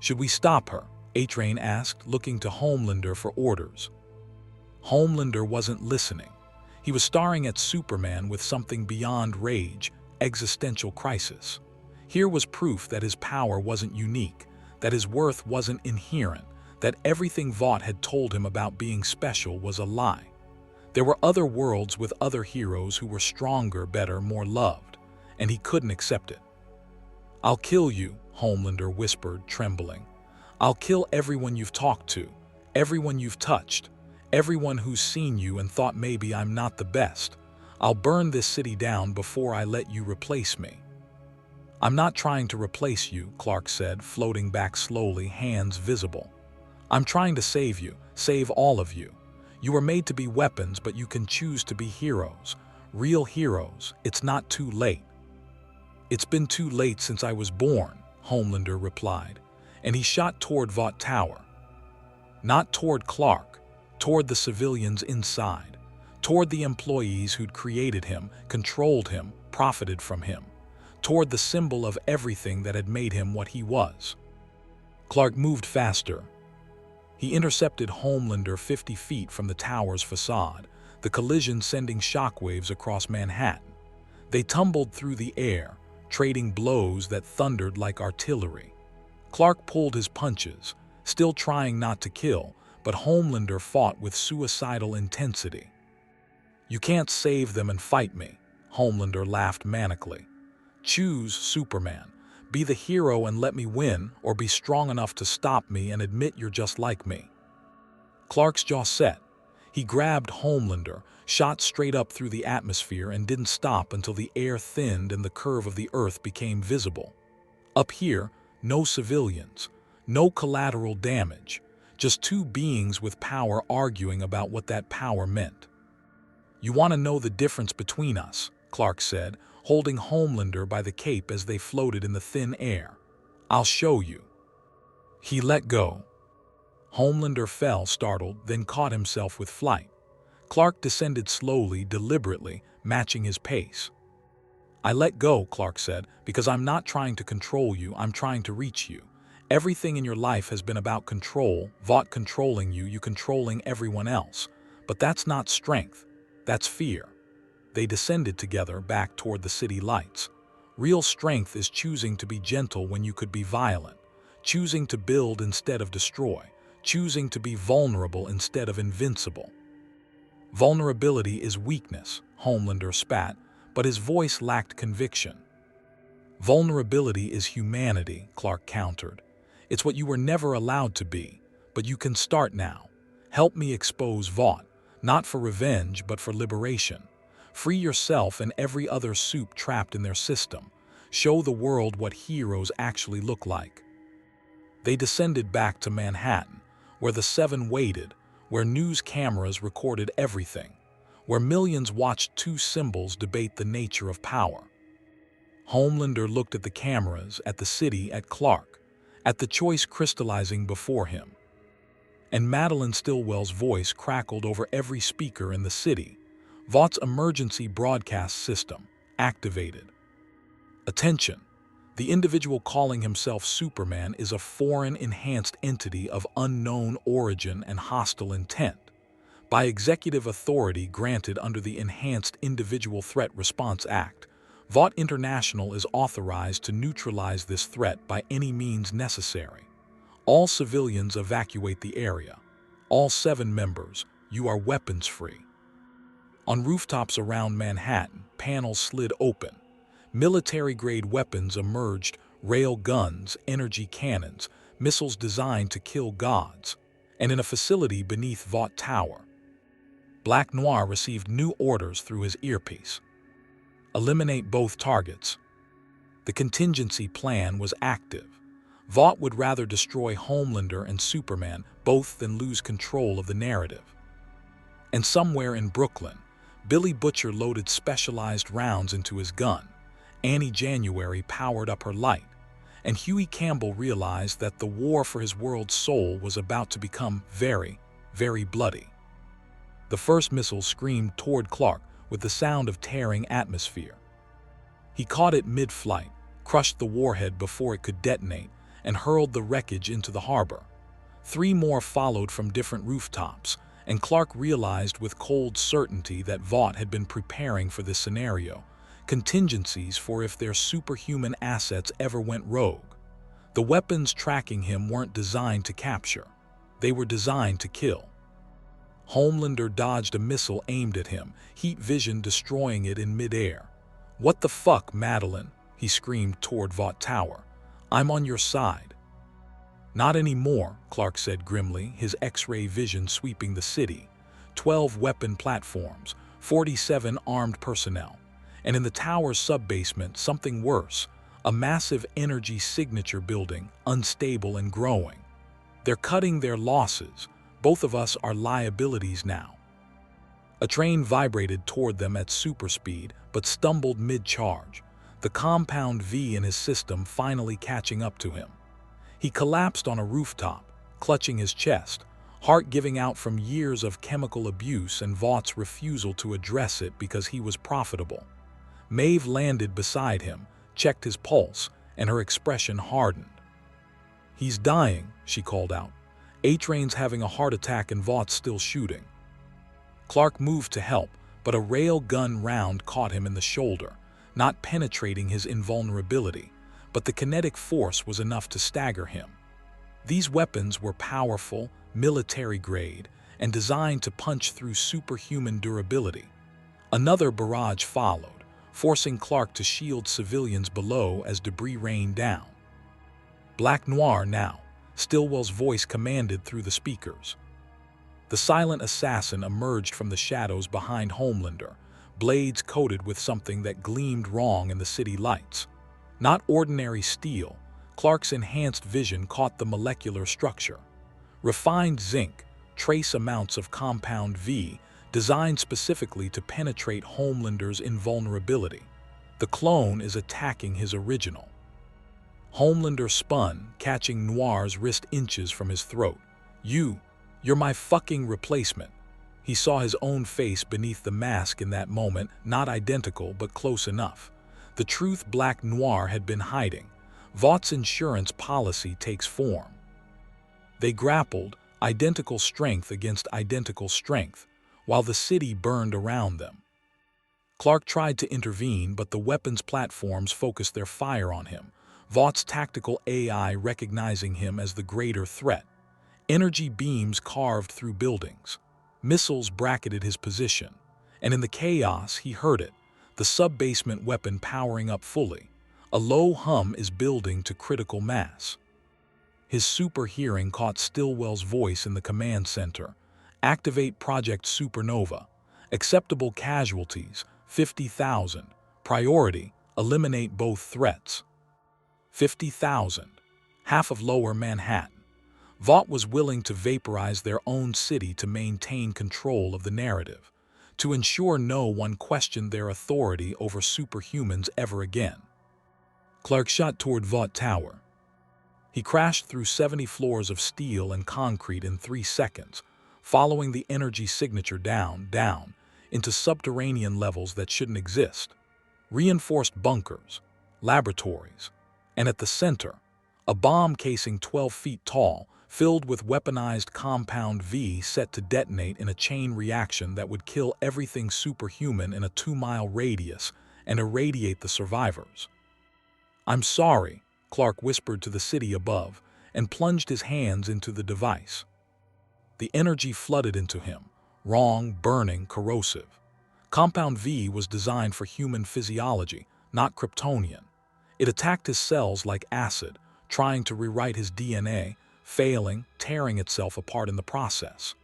Should we stop her? A-Train asked, looking to Homelander for orders. Homelander wasn't listening. He was staring at Superman with something beyond rage, existential crisis. Here was proof that his power wasn't unique, that his worth wasn't inherent, that everything Vought had told him about being special was a lie. There were other worlds with other heroes who were stronger, better, more loved, and he couldn't accept it. "I'll kill you," Homelander whispered, trembling. "I'll kill everyone you've talked to, everyone you've touched, everyone who's seen you and thought maybe I'm not the best. I'll burn this city down before I let you replace me." "I'm not trying to replace you," Clark said, floating back slowly, hands visible. "I'm trying to save you, save all of you. You were made to be weapons, but you can choose to be heroes. Real heroes. It's not too late." "It's been too late since I was born," Homelander replied, and he shot toward Vought Tower. Not toward Clark, toward the civilians inside, toward the employees who'd created him, controlled him, profited from him, toward the symbol of everything that had made him what he was. Clark moved faster. He intercepted Homelander 50 feet from the tower's facade, the collision sending shockwaves across Manhattan. They tumbled through the air, trading blows that thundered like artillery. Clark pulled his punches, still trying not to kill, but Homelander fought with suicidal intensity. "You can't save them and fight me," Homelander laughed manically. "Choose, Superman. Be the hero and let me win, or be strong enough to stop me and admit you're just like me." Clark's jaw set. He grabbed Homelander, shot straight up through the atmosphere, and didn't stop until the air thinned and the curve of the earth became visible. Up here, no civilians, no collateral damage, just two beings with power arguing about what that power meant. "You want to know the difference between us," Clark said, holding Homelander by the cape as they floated in the thin air. "I'll show you." He let go. Homelander fell, startled, then caught himself with flight. Clark descended slowly, deliberately, matching his pace. "I let go," Clark said, "because I'm not trying to control you, I'm trying to reach you. Everything in your life has been about control, Vought controlling you, you controlling everyone else. But that's not strength, that's fear." They descended together back toward the city lights. Real strength is choosing to be gentle when you could be violent, choosing to build instead of destroy, choosing to be vulnerable instead of invincible. "Vulnerability is weakness," Homelander spat, but his voice lacked conviction. "Vulnerability is humanity," Clark countered. "It's what you were never allowed to be, but you can start now. Help me expose Vought, not for revenge, but for liberation. Free yourself and every other supe trapped in their system. Show the world what heroes actually look like." They descended back to Manhattan, where the Seven waited, where news cameras recorded everything, where millions watched two symbols debate the nature of power. Homelander looked at the cameras, at the city, at Clark, at the choice crystallizing before him. And Madeline Stillwell's voice crackled over every speaker in the city. Vought's emergency broadcast system activated. "Attention! The individual calling himself Superman is a foreign enhanced entity of unknown origin and hostile intent. By executive authority granted under the Enhanced Individual Threat Response Act, Vought International is authorized to neutralize this threat by any means necessary. All civilians evacuate the area. All 7 members, you are weapons-free." On rooftops around Manhattan, panels slid open. Military-grade weapons emerged, rail guns, energy cannons, missiles designed to kill gods. And in a facility beneath Vought Tower, Black Noir received new orders through his earpiece. Eliminate both targets. The contingency plan was active. Vought would rather destroy Homelander and Superman both than lose control of the narrative. And somewhere in Brooklyn, Billy Butcher loaded specialized rounds into his gun. Annie January powered up her light. and Huey Campbell realized that the war for his world's soul was about to become very, very bloody. The first missile screamed toward Clark with the sound of tearing atmosphere. He caught it mid-flight, crushed the warhead before it could detonate, and hurled the wreckage into the harbor. 3 more followed from different rooftops, and Clark realized with cold certainty that Vought had been preparing for this scenario, contingencies for if their superhuman assets ever went rogue. The weapons tracking him weren't designed to capture. They were designed to kill. Homelander dodged a missile aimed at him, heat vision destroying it in midair. "What the fuck, Madeline?" he screamed toward Vought Tower. "I'm on your side." "Not anymore," Clark said grimly, his X-ray vision sweeping the city. 12 weapon platforms, 47 armed personnel, and in the tower's sub-basement something worse, a massive energy signature building, unstable and growing. "They're cutting their losses. Both of us are liabilities now." A train vibrated toward them at super speed, but stumbled mid-charge, the compound V in his system finally catching up to him. He collapsed on a rooftop, clutching his chest, heart giving out from years of chemical abuse and Vaught's refusal to address it because he was profitable. Maeve landed beside him, checked his pulse, and her expression hardened. "He's dying," she called out. "A-Train's having a heart attack and Vaught's still shooting." Clark moved to help, but a rail gun round caught him in the shoulder, not penetrating his invulnerability, but the kinetic force was enough to stagger him. These weapons were powerful, military-grade, and designed to punch through superhuman durability. Another barrage followed, forcing Clark to shield civilians below as debris rained down. "Black Noir now," Stillwell's voice commanded through the speakers. The silent assassin emerged from the shadows behind Homelander, blades coated with something that gleamed wrong in the city lights. Not ordinary steel, Clark's enhanced vision caught the molecular structure. Refined zinc, trace amounts of compound V, designed specifically to penetrate Homelander's invulnerability. The clone is attacking his original. Homelander spun, catching Noir's wrist inches from his throat. You're my fucking replacement." He saw his own face beneath the mask in that moment, not identical but close enough. The truth Black Noir had been hiding. Vaught's insurance policy takes form. They grappled, identical strength against identical strength, while the city burned around them. Clark tried to intervene, but the weapons platforms focused their fire on him, Vaught's tactical AI recognizing him as the greater threat. Energy beams carved through buildings. Missiles bracketed his position, and in the chaos he heard it, the sub-basement weapon powering up fully. A low hum is building to critical mass. His super hearing caught Stillwell's voice in the command center. "Activate Project Supernova. Acceptable casualties, 50,000. Priority, eliminate both threats." 50,000. Half of Lower Manhattan. Vought was willing to vaporize their own city to maintain control of the narrative, to ensure no one questioned their authority over superhumans ever again. Clark shot toward Vought Tower. He crashed through 70 floors of steel and concrete in 3 seconds, following the energy signature down, into subterranean levels that shouldn't exist. Reinforced bunkers, laboratories, and at the center, a bomb casing 12 feet tall, filled with weaponized compound V set to detonate in a chain reaction that would kill everything superhuman in a 2-mile radius and irradiate the survivors. "I'm sorry," Clark whispered to the city above and plunged his hands into the device. The energy flooded into him, wrong, burning, corrosive. Compound V was designed for human physiology, not Kryptonian. It attacked his cells like acid, trying to rewrite his DNA, failing, tearing itself apart in the process.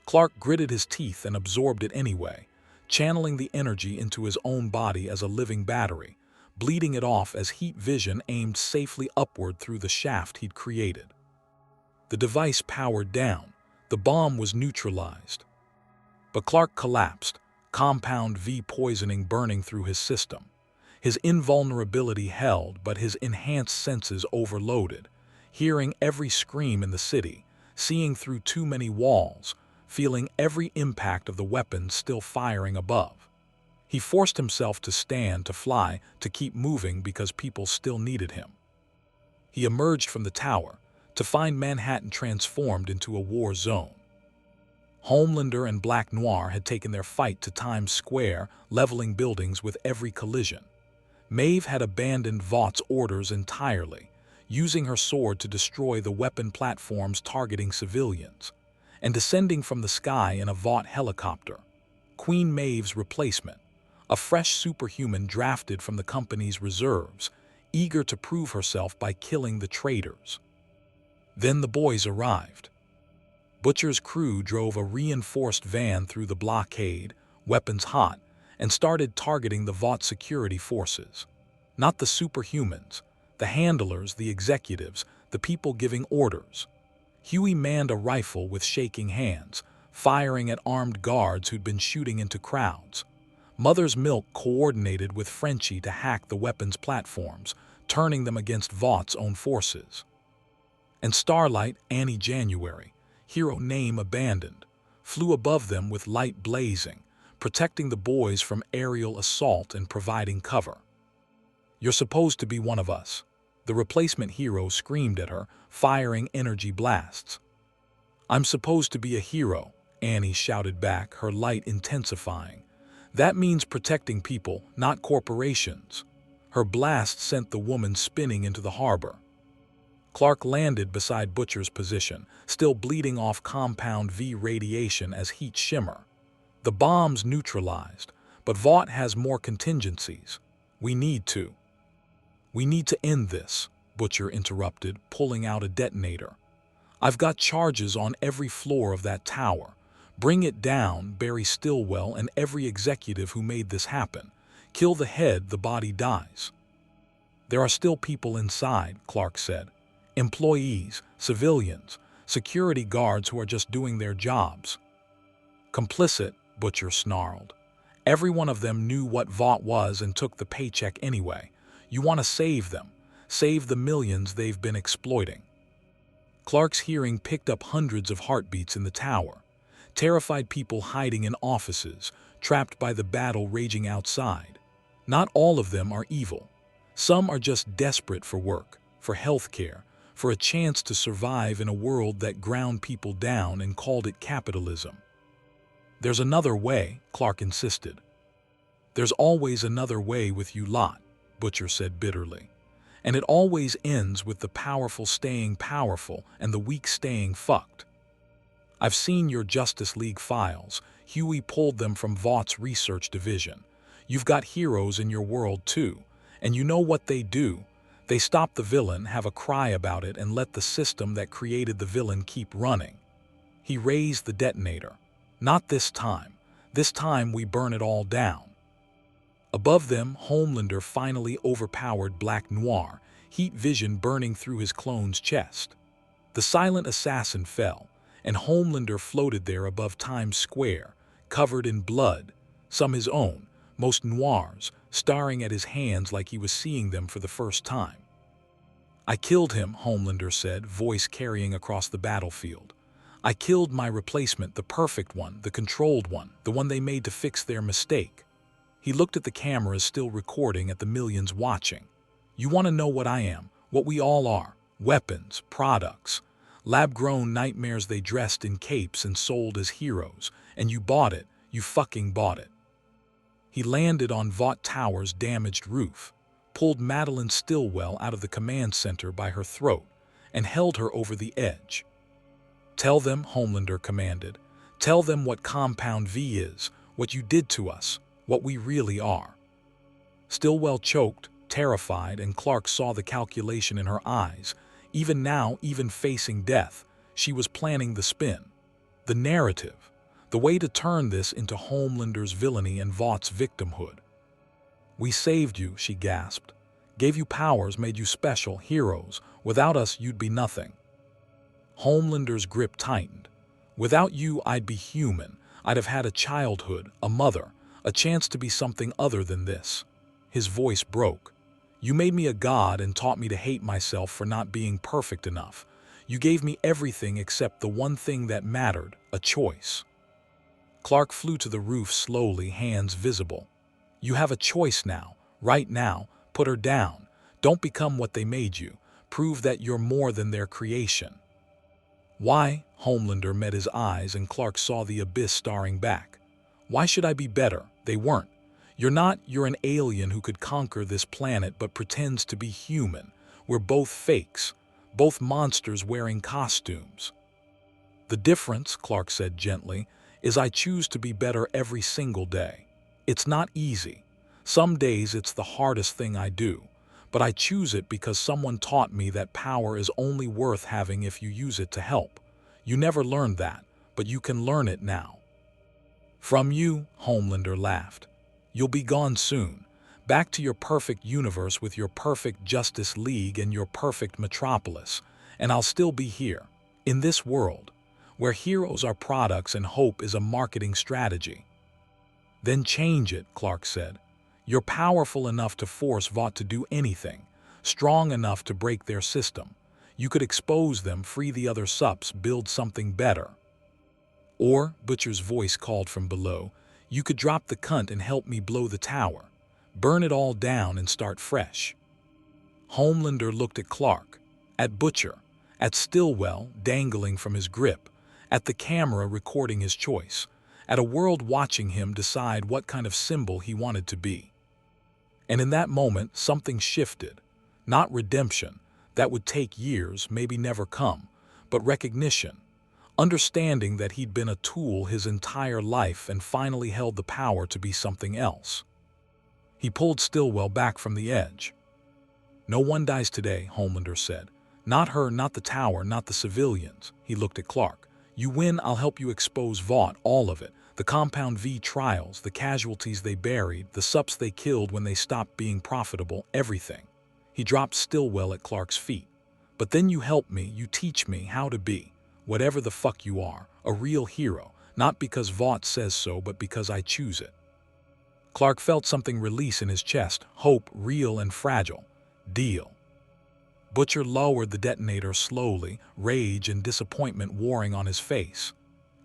Clark gritted his teeth and absorbed it anyway, channeling the energy into his own body as a living battery, bleeding it off as heat vision aimed safely upward through the shaft he'd created. The device powered down. The bomb was neutralized. But Clark collapsed, compound V poisoning burning through his system. His invulnerability held, but his enhanced senses overloaded, hearing every scream in the city, seeing through too many walls, feeling every impact of the weapons still firing above. He forced himself to stand, to fly, to keep moving because people still needed him. He emerged from the tower to find Manhattan transformed into a war zone. Homelander and Black Noir had taken their fight to Times Square, leveling buildings with every collision. Maeve had abandoned Vaught's orders entirely, using her sword to destroy the weapon platforms targeting civilians, and descending from the sky in a Vought helicopter. Queen Maeve's replacement, a fresh superhuman drafted from the company's reserves, eager to prove herself by killing the traitors. Then the boys arrived. Butcher's crew drove a reinforced van through the blockade, weapons hot, and started targeting the Vought security forces. Not the superhumans, the handlers, the executives, the people giving orders. Huey manned a rifle with shaking hands, firing at armed guards who'd been shooting into crowds. Mother's Milk coordinated with Frenchie to hack the weapons platforms, turning them against Vaught's own forces. And Starlight, Annie January, hero name abandoned, flew above them with light blazing, protecting the boys from aerial assault and providing cover. "You're supposed to be one of us," the replacement hero screamed at her, firing energy blasts. "I'm supposed to be a hero," Annie shouted back, her light intensifying. "That means protecting people, not corporations." Her blast sent the woman spinning into the harbor. Clark landed beside Butcher's position, still bleeding off compound V radiation as heat shimmer. "The bomb's neutralized, but Vought has more contingencies. We need to end this," Butcher interrupted, pulling out a detonator. "I've got charges on every floor of that tower. Bring it down, bury Stillwell and every executive who made this happen. Kill the head, the body dies." "There are still people inside," Clark said. "Employees, civilians, security guards who are just doing their jobs." "Complicit," Butcher snarled. "Every one of them knew what Vought was and took the paycheck anyway. You want to save them, save the millions they've been exploiting." Clark's hearing picked up hundreds of heartbeats in the tower. Terrified people hiding in offices, trapped by the battle raging outside. Not all of them are evil. Some are just desperate for work, for health care, for a chance to survive in a world that ground people down and called it capitalism. "There's another way," Clark insisted. "There's always another way with you lot," Butcher said bitterly. "And it always ends with the powerful staying powerful and the weak staying fucked. I've seen your Justice League files." Huey pulled them from Vaught's research division. "You've got heroes in your world too, and you know what they do. They stop the villain, have a cry about it, and let the system that created the villain keep running." He raised the detonator. "Not this time. This time we burn it all down." Above them, Homelander finally overpowered Black Noir, heat vision burning through his clone's chest. The silent assassin fell, and Homelander floated there above Times Square, covered in blood, some his own, most Noir's, staring at his hands like he was seeing them for the first time. "I killed him," Homelander said, voice carrying across the battlefield. "I killed my replacement, the perfect one, the controlled one, the one they made to fix their mistake." He looked at the cameras still recording, at the millions watching. "You want to know what I am, what we all are? Weapons, products, lab-grown nightmares they dressed in capes and sold as heroes, and you bought it, you fucking bought it." He landed on Vought Tower's damaged roof, pulled Madeline Stillwell out of the command center by her throat, and held her over the edge. "Tell them," Homelander commanded. "Tell them what Compound V is, what you did to us, what we really are." Stillwell choked, terrified, and Clark saw the calculation in her eyes. Even now, even facing death, she was planning the spin, the narrative, the way to turn this into Homelander's villainy and Vaught's victimhood. "We saved you," she gasped. "Gave you powers, made you special, heroes. Without us, you'd be nothing." Homelander's grip tightened. "Without you, I'd be human. I'd have had a childhood, a mother, a chance to be something other than this." His voice broke. You made me a god and taught me to hate myself for not being perfect enough. You gave me everything except the one thing that mattered, a choice. Clark flew to the roof slowly, hands visible. You have a choice now, right now. Put her down. Don't become what they made you. Prove that you're more than their creation. Why? Homelander met his eyes and Clark saw the abyss staring back. Why should I be better? They weren't. You're not. You're an alien who could conquer this planet but pretends to be human. We're both fakes, both monsters wearing costumes. The difference, Clark said gently, is I choose to be better every single day. It's not easy. Some days it's the hardest thing I do, but I choose it because someone taught me that power is only worth having if you use it to help. You never learned that, but you can learn it now. From you, Homelander laughed. You'll be gone soon, back to your perfect universe with your perfect Justice League and your perfect Metropolis, and I'll still be here, in this world, where heroes are products and hope is a marketing strategy. Then change it, Clark said. You're powerful enough to force Vought to do anything, strong enough to break their system. You could expose them, free the other sups, build something better. Or, Butcher's voice called from below, you could drop the cunt and help me blow the tower. Burn it all down and start fresh. Homelander looked at Clark, at Butcher, at Stillwell dangling from his grip, at the camera recording his choice, at a world watching him decide what kind of symbol he wanted to be. And in that moment, something shifted. Not redemption, that would take years, maybe never come, but recognition. Understanding that he'd been a tool his entire life and finally held the power to be something else. He pulled Stillwell back from the edge. No one dies today, Homelander said. Not her, not the tower, not the civilians. He looked at Clark. You win, I'll help you expose Vought, all of it. The Compound V trials, the casualties they buried, the sups they killed when they stopped being profitable, everything. He dropped Stillwell at Clark's feet. But then you help me, you teach me how to be, whatever the fuck you are, a real hero, not because Vought says so, but because I choose it. Clark felt something release in his chest, hope, real and fragile. Deal. Butcher lowered the detonator slowly, rage and disappointment warring on his face.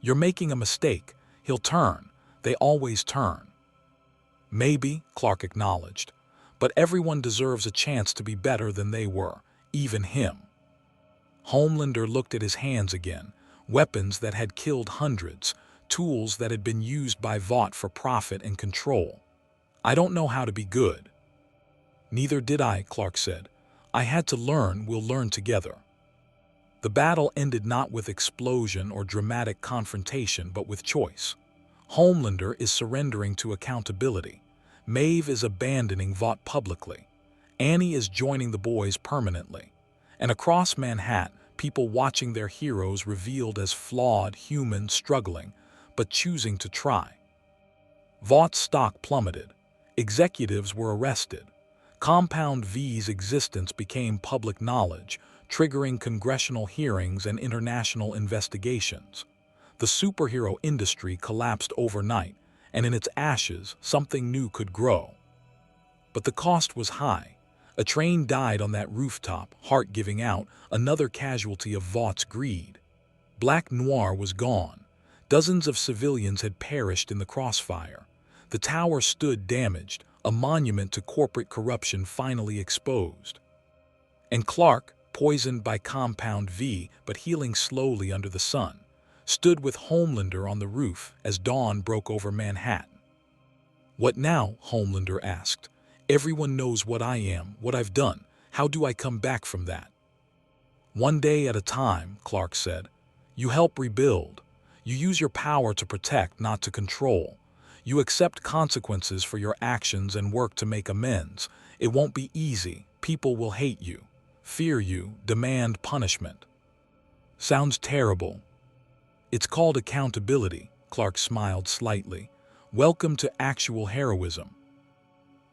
You're making a mistake. He'll turn. They always turn. Maybe, Clark acknowledged, but everyone deserves a chance to be better than they were, even him. Homelander looked at his hands again, weapons that had killed hundreds, tools that had been used by Vought for profit and control. I don't know how to be good. Neither did I, Clark said. I had to learn, we'll learn together. The battle ended not with explosion or dramatic confrontation, but with choice. Homelander is surrendering to accountability. Maeve is abandoning Vought publicly. Annie is joining the boys permanently. And across Manhattan, people watching their heroes revealed as flawed, human, struggling, but choosing to try. Vaught's stock plummeted. Executives were arrested. Compound V's existence became public knowledge, triggering congressional hearings and international investigations. The superhero industry collapsed overnight, and in its ashes, something new could grow. But the cost was high. A train died on that rooftop, heart giving out, another casualty of Vaught's greed. Black Noir was gone. Dozens of civilians had perished in the crossfire. The tower stood damaged, a monument to corporate corruption finally exposed. And Clark, poisoned by Compound V but healing slowly under the sun, stood with Homelander on the roof as dawn broke over Manhattan. What now? Homelander asked. Everyone knows what I am, what I've done. How do I come back from that? One day at a time, Clark said. You help rebuild. You use your power to protect, not to control. You accept consequences for your actions and work to make amends. It won't be easy. People will hate you, fear you, demand punishment. Sounds terrible. It's called accountability, Clark smiled slightly. Welcome to actual heroism.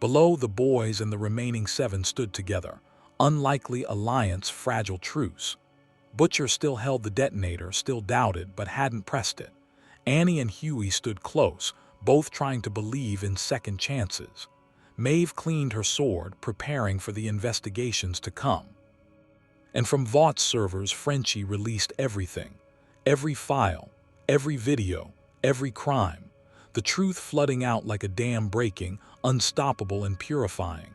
Below, the boys and the remaining 7 stood together. Unlikely alliance, fragile truce. Butcher still held the detonator, still doubted, but hadn't pressed it. Annie and Huey stood close, both trying to believe in second chances. Maeve cleaned her sword, preparing for the investigations to come. And from Vaught's servers, Frenchie released everything. Every file, every video, every crime. The truth flooding out like a dam breaking, unstoppable and purifying.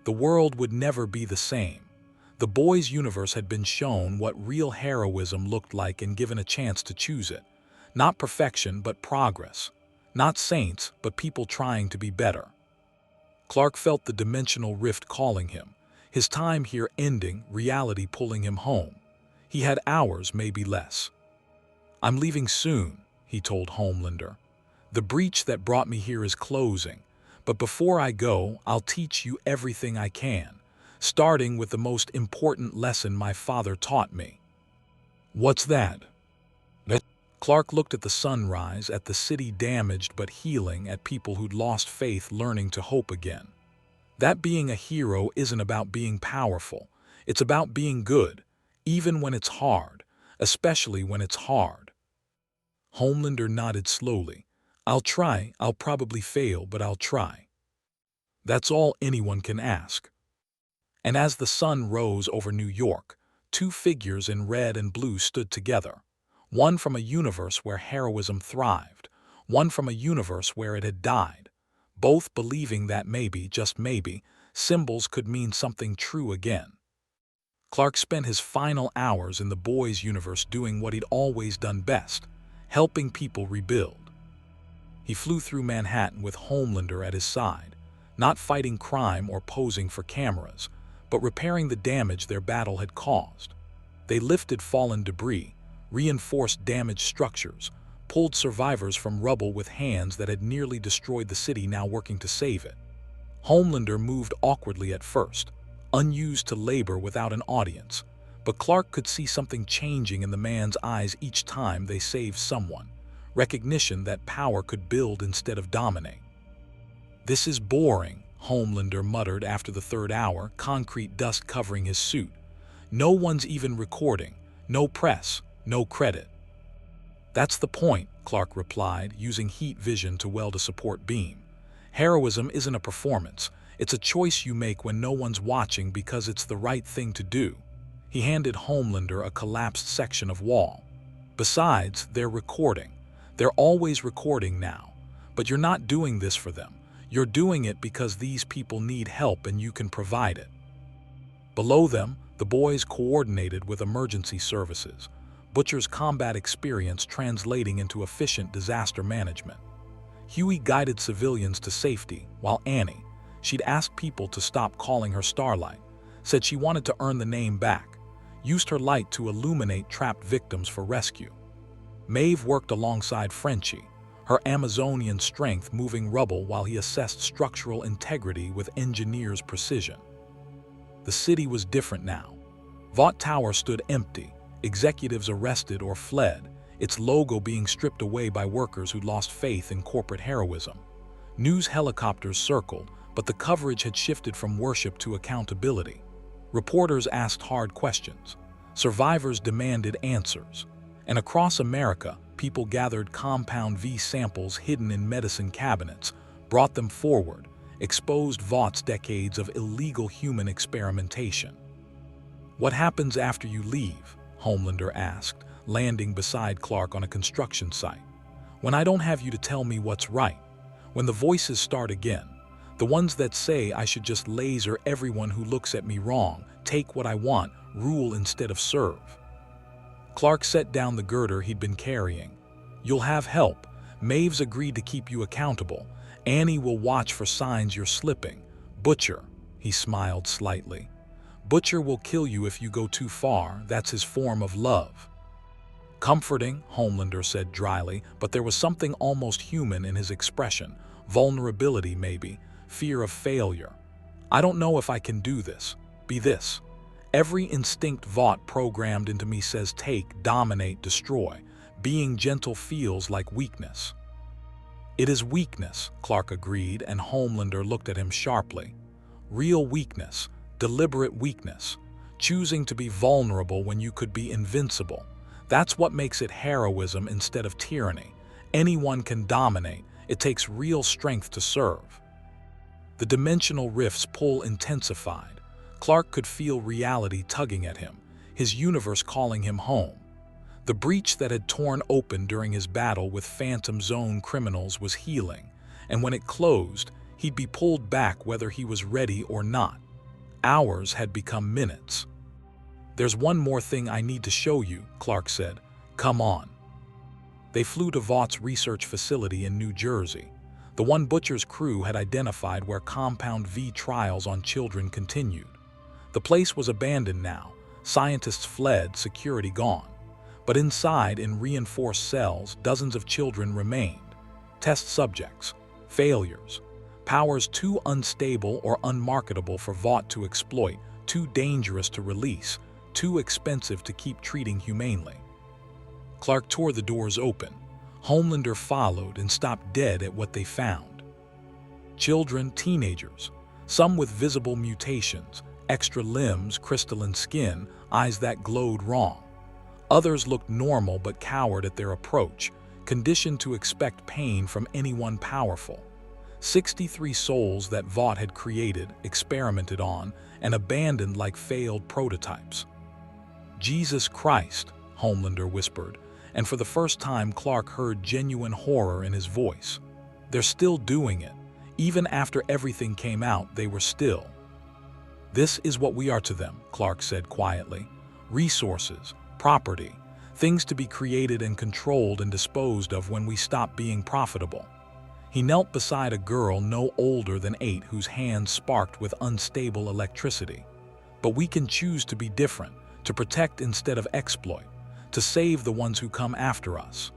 The world would never be the same. The boys' universe had been shown what real heroism looked like and given a chance to choose it. Not perfection, but progress. Not saints, but people trying to be better. Clark felt the dimensional rift calling him. His time here ending, reality pulling him home. He had hours, maybe less. "I'm leaving soon," he told Homelander. "The breach that brought me here is closing. But before I go, I'll teach you everything I can, starting with the most important lesson my father taught me." "What's that?" Clark looked at the sunrise, at the city damaged but healing, at people who'd lost faith learning to hope again. That being a hero isn't about being powerful. It's about being good, even when it's hard, especially when it's hard. Homelander nodded slowly. "I'll try. I'll probably fail, but I'll try." That's all anyone can ask. And as the sun rose over New York, two figures in red and blue stood together. One from a universe where heroism thrived, one from a universe where it had died, both believing that maybe, just maybe, symbols could mean something true again. Clark spent his final hours in the boys' universe doing what he'd always done best, helping people rebuild. He flew through Manhattan with Homelander at his side, not fighting crime or posing for cameras, but repairing the damage their battle had caused. They lifted fallen debris, reinforced damaged structures, pulled survivors from rubble with hands that had nearly destroyed the city, now working to save it. Homelander moved awkwardly at first, unused to labor without an audience, but Clark could see something changing in the man's eyes each time they saved someone, recognition that power could build instead of dominate. "This is boring," Homelander muttered after the third hour, concrete dust covering his suit. "No one's even recording, no press, no credit." "That's the point," Clark replied, using heat vision to weld a support beam. "Heroism isn't a performance. It's a choice you make when no one's watching because it's the right thing to do." He handed Homelander a collapsed section of wall. "Besides, they're recording. They're always recording now. But you're not doing this for them. You're doing it because these people need help and you can provide it." Below them, the boys coordinated with emergency services, Butcher's combat experience translating into efficient disaster management. Huey guided civilians to safety, while Annie, she'd asked people to stop calling her Starlight, said she wanted to earn the name back, used her light to illuminate trapped victims for rescue. Maeve worked alongside Frenchie, her Amazonian strength moving rubble while he assessed structural integrity with engineer's precision. The city was different now. Vought Tower stood empty, executives arrested or fled, its logo being stripped away by workers who'd lost faith in corporate heroism. News helicopters circled, but the coverage had shifted from worship to accountability. Reporters asked hard questions. Survivors demanded answers. And across America, people gathered compound V samples hidden in medicine cabinets, brought them forward, exposed Vaught's decades of illegal human experimentation. "What happens after you leave?" Homelander asked, landing beside Clark on a construction site. "When I don't have you to tell me what's right? When the voices start again? The ones that say I should just laser everyone who looks at me wrong, take what I want, rule instead of serve?" Clark set down the girder he'd been carrying. "You'll have help. Maeve's agreed to keep you accountable. Annie will watch for signs you're slipping. Butcher," he smiled slightly. "Butcher will kill you if you go too far. That's his form of love." "Comforting," Homelander said dryly, but there was something almost human in his expression. Vulnerability, maybe. Fear of failure. "I don't know if I can do this. Be this. Every instinct Vought programmed into me says take, dominate, destroy. Being gentle feels like weakness." "It is weakness," Clark agreed, and Homelander looked at him sharply. "Real weakness. Deliberate weakness. Choosing to be vulnerable when you could be invincible. That's what makes it heroism instead of tyranny. Anyone can dominate. It takes real strength to serve." The dimensional rift's pull intensified. Clark could feel reality tugging at him, his universe calling him home. The breach that had torn open during his battle with Phantom Zone criminals was healing, and when it closed, he'd be pulled back whether he was ready or not. Hours had become minutes. "There's one more thing I need to show you," Clark said. "Come on." They flew to Vaught's research facility in New Jersey. The one Butcher's crew had identified where Compound V trials on children continued. The place was abandoned now. Scientists fled, security gone. But inside, in reinforced cells, dozens of children remained. Test subjects, failures, powers too unstable or unmarketable for Vought to exploit, too dangerous to release, too expensive to keep treating humanely. Clark tore the doors open. Homelander followed and stopped dead at what they found. Children, teenagers, some with visible mutations, extra limbs, crystalline skin, eyes that glowed wrong. Others looked normal but cowered at their approach, conditioned to expect pain from anyone powerful. 63 souls that Vought had created, experimented on, and abandoned like failed prototypes. "Jesus Christ," Homelander whispered, and for the first time Clark heard genuine horror in his voice. "They're still doing it. Even after everything came out, they were still." "This is what we are to them," Clark said quietly. "Resources, property, things to be created and controlled and disposed of when we stop being profitable." He knelt beside a girl no older than 8 whose hands sparked with unstable electricity. "But we can choose to be different, to protect instead of exploit, to save the ones who come after us."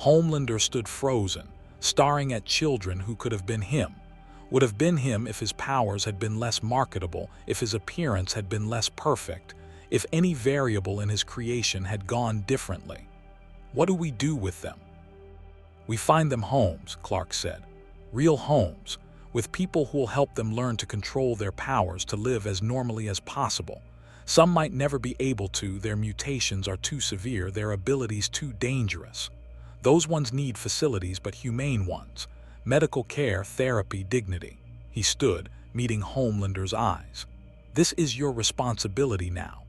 Homelander stood frozen, staring at children who could have been him, would have been him if his powers had been less marketable, if his appearance had been less perfect, if any variable in his creation had gone differently. "What do we do with them?" "We find them homes," Clark said. "Real homes, with people who will help them learn to control their powers, to live as normally as possible. Some might never be able to, their mutations are too severe, their abilities too dangerous. Those ones need facilities, but humane ones. Medical care, therapy, dignity." He stood, meeting Homelander's eyes. "This is your responsibility now.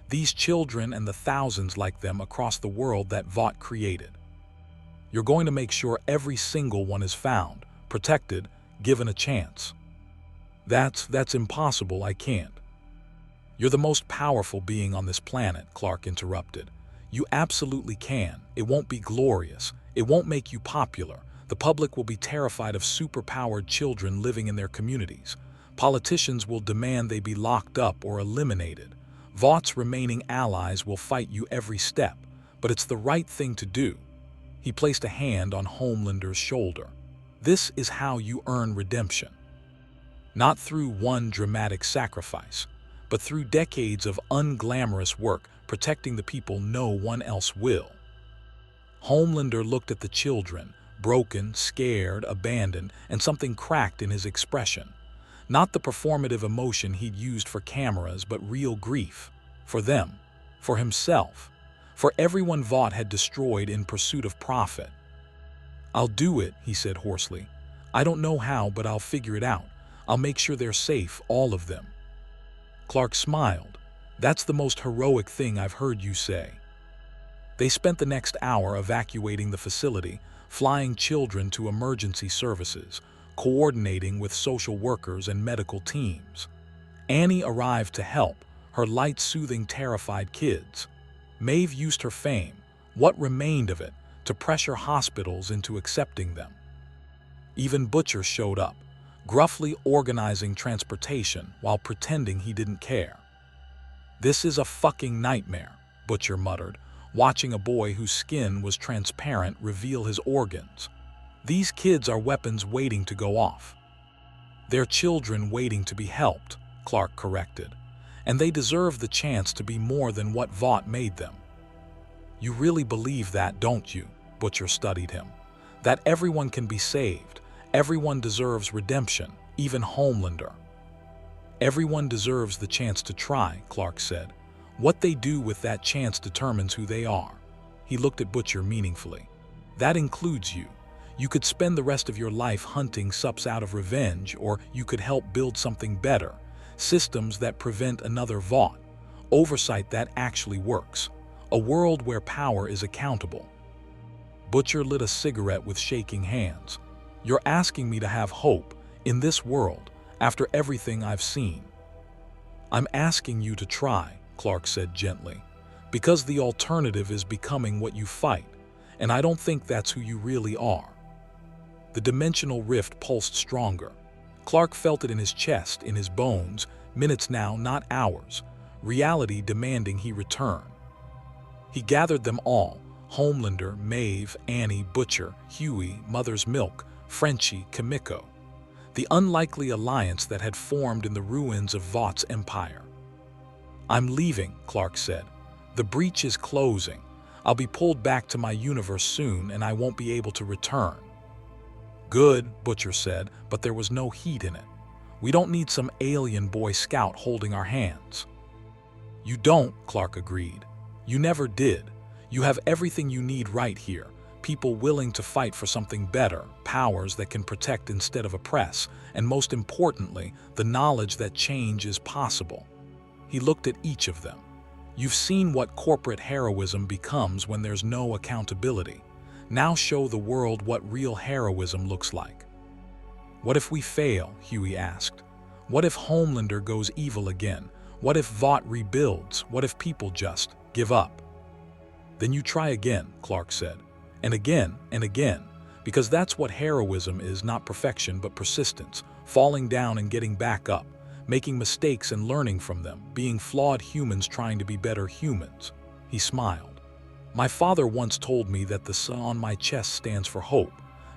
These children and the thousands like them across the world that Vought created. You're going to make sure every single one is found, protected, given a chance." That's impossible, I can't." "You're the most powerful being on this planet," Clark interrupted. "You absolutely can. It won't be glorious. It won't make you popular. The public will be terrified of superpowered children living in their communities. Politicians will demand they be locked up or eliminated. Vaught's remaining allies will fight you every step, but it's the right thing to do." He placed a hand on Homelander's shoulder. "This is how you earn redemption. Not through one dramatic sacrifice, but through decades of unglamorous work protecting the people no one else will." Homelander looked at the children, broken, scared, abandoned, and something cracked in his expression. Not the performative emotion he'd used for cameras, but real grief. For them, for himself, for everyone Vought had destroyed in pursuit of profit. "I'll do it," he said hoarsely. "I don't know how, but I'll figure it out. I'll make sure they're safe, all of them." Clark smiled. "That's the most heroic thing I've heard you say." They spent the next hour evacuating the facility, flying children to emergency services, coordinating with social workers and medical teams. Annie arrived to help, her light soothing terrified kids. Maeve used her fame, what remained of it, to pressure hospitals into accepting them. Even Butcher showed up, gruffly organizing transportation while pretending he didn't care. "This is a fucking nightmare," Butcher muttered, watching a boy whose skin was transparent reveal his organs. "These kids are weapons waiting to go off." "They're children waiting to be helped," Clark corrected. "And they deserve the chance to be more than what Vought made them." "You really believe that, don't you?" Butcher studied him. "That everyone can be saved, everyone deserves redemption, even Homelander." "Everyone deserves the chance to try," Clark said. "What they do with that chance determines who they are." He looked at Butcher meaningfully. "That includes you. You could spend the rest of your life hunting sups out of revenge, or you could help build something better, systems that prevent another Vought, oversight that actually works, a world where power is accountable. Butcher lit a cigarette with shaking hands. You're asking me to have hope in this world after everything I've seen. I'm asking you to try, Clark said gently, because the alternative is becoming what you fight, and I don't think that's who you really are. The dimensional rift pulsed stronger. Clark felt it in his chest, in his bones, minutes now, not hours, reality demanding he return. He gathered them all, Homelander, Maeve, Annie, Butcher, Huey, Mother's Milk, Frenchie, Kimiko. The unlikely alliance that had formed in the ruins of Vought's empire. I'm leaving, Clark said. The breach is closing. I'll be pulled back to my universe soon, and I won't be able to return. Good, Butcher said, but there was no heat in it. We don't need some alien Boy Scout holding our hands. You don't, Clark agreed. You never did. You have everything you need right here. People willing to fight for something better, powers that can protect instead of oppress, and most importantly, the knowledge that change is possible. He looked at each of them. You've seen what corporate heroism becomes when there's no accountability. Now show the world what real heroism looks like. What if we fail? Huey asked. What if Homelander goes evil again? What if Vought rebuilds? What if people just give up? Then you try again, Clark said. And again, because that's what heroism is, not perfection but persistence, falling down and getting back up, making mistakes and learning from them, being flawed humans trying to be better humans. He smiled. My father once told me that the sun on my chest stands for hope,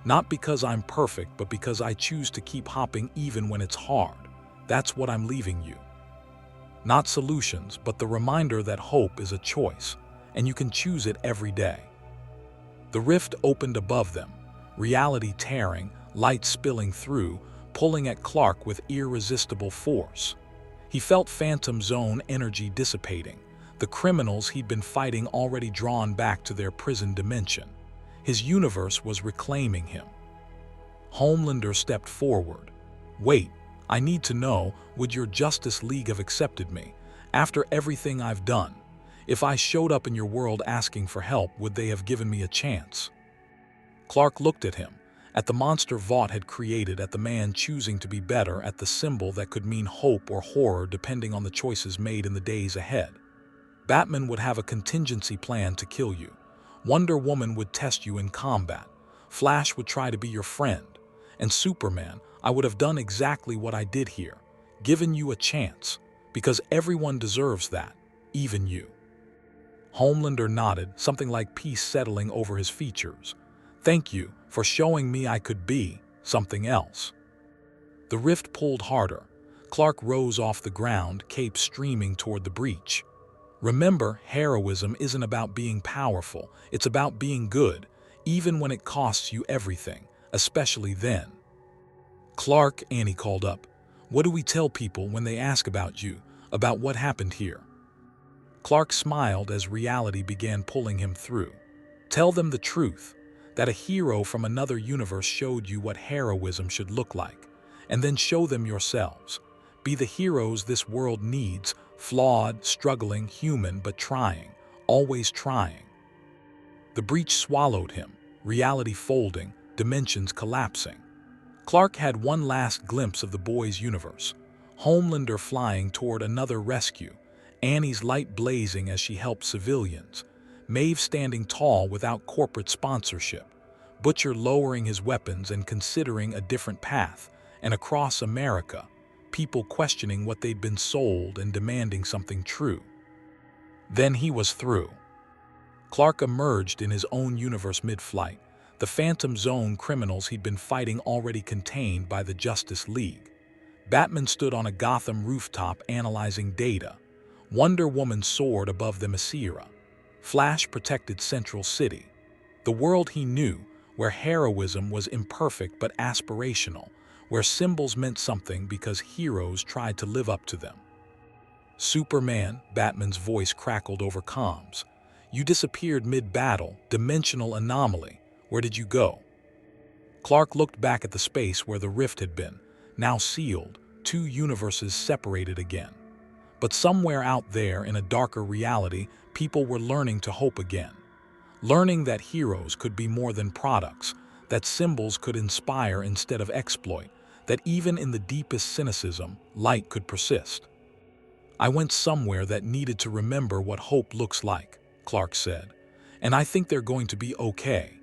not because I'm perfect, but because I choose to keep hopping even when it's hard. That's what I'm leaving you. Not solutions, but the reminder that hope is a choice, and you can choose it every day. The rift opened above them, reality tearing, light spilling through, pulling at Clark with irresistible force. He felt Phantom Zone energy dissipating, the criminals he'd been fighting already drawn back to their prison dimension. His universe was reclaiming him. Homelander stepped forward. Wait, I need to know, would your Justice League have accepted me? After everything I've done, if I showed up in your world asking for help, would they have given me a chance? Clark looked at him, at the monster Vought had created, at the man choosing to be better, at the symbol that could mean hope or horror depending on the choices made in the days ahead. Batman would have a contingency plan to kill you. Wonder Woman would test you in combat. Flash would try to be your friend. And Superman, I would have done exactly what I did here, given you a chance, because everyone deserves that, even you. Homelander nodded, something like peace settling over his features. Thank you for showing me I could be something else. The rift pulled harder. Clark rose off the ground, cape streaming toward the breach. Remember, heroism isn't about being powerful, it's about being good, even when it costs you everything, especially then. Clark, Annie called up. What do we tell people when they ask about you, about what happened here? Clark smiled as reality began pulling him through. Tell them the truth, that a hero from another universe showed you what heroism should look like, and then show them yourselves. Be the heroes this world needs, flawed, struggling, human, but trying, always trying. The breach swallowed him, reality folding, dimensions collapsing. Clark had one last glimpse of the boy's universe, Homelander flying toward another rescue, Annie's light blazing as she helped civilians, Maeve standing tall without corporate sponsorship, Butcher lowering his weapons and considering a different path, and across America, people questioning what they'd been sold and demanding something true. Then he was through. Clark emerged in his own universe mid-flight, the Phantom Zone criminals he'd been fighting already contained by the Justice League. Batman stood on a Gotham rooftop analyzing data. Wonder Woman soared above the Messira. Flash protected Central City. The world he knew, where heroism was imperfect but aspirational, where symbols meant something because heroes tried to live up to them. Superman, Batman's voice crackled over comms. You disappeared mid-battle, dimensional anomaly. Where did you go? Clark looked back at the space where the rift had been. Now sealed, two universes separated again. But somewhere out there in a darker reality, people were learning to hope again. Learning that heroes could be more than products, that symbols could inspire instead of exploit, that even in the deepest cynicism, light could persist. "I went somewhere that needed to remember what hope looks like," Clark said, "and I think they're going to be okay."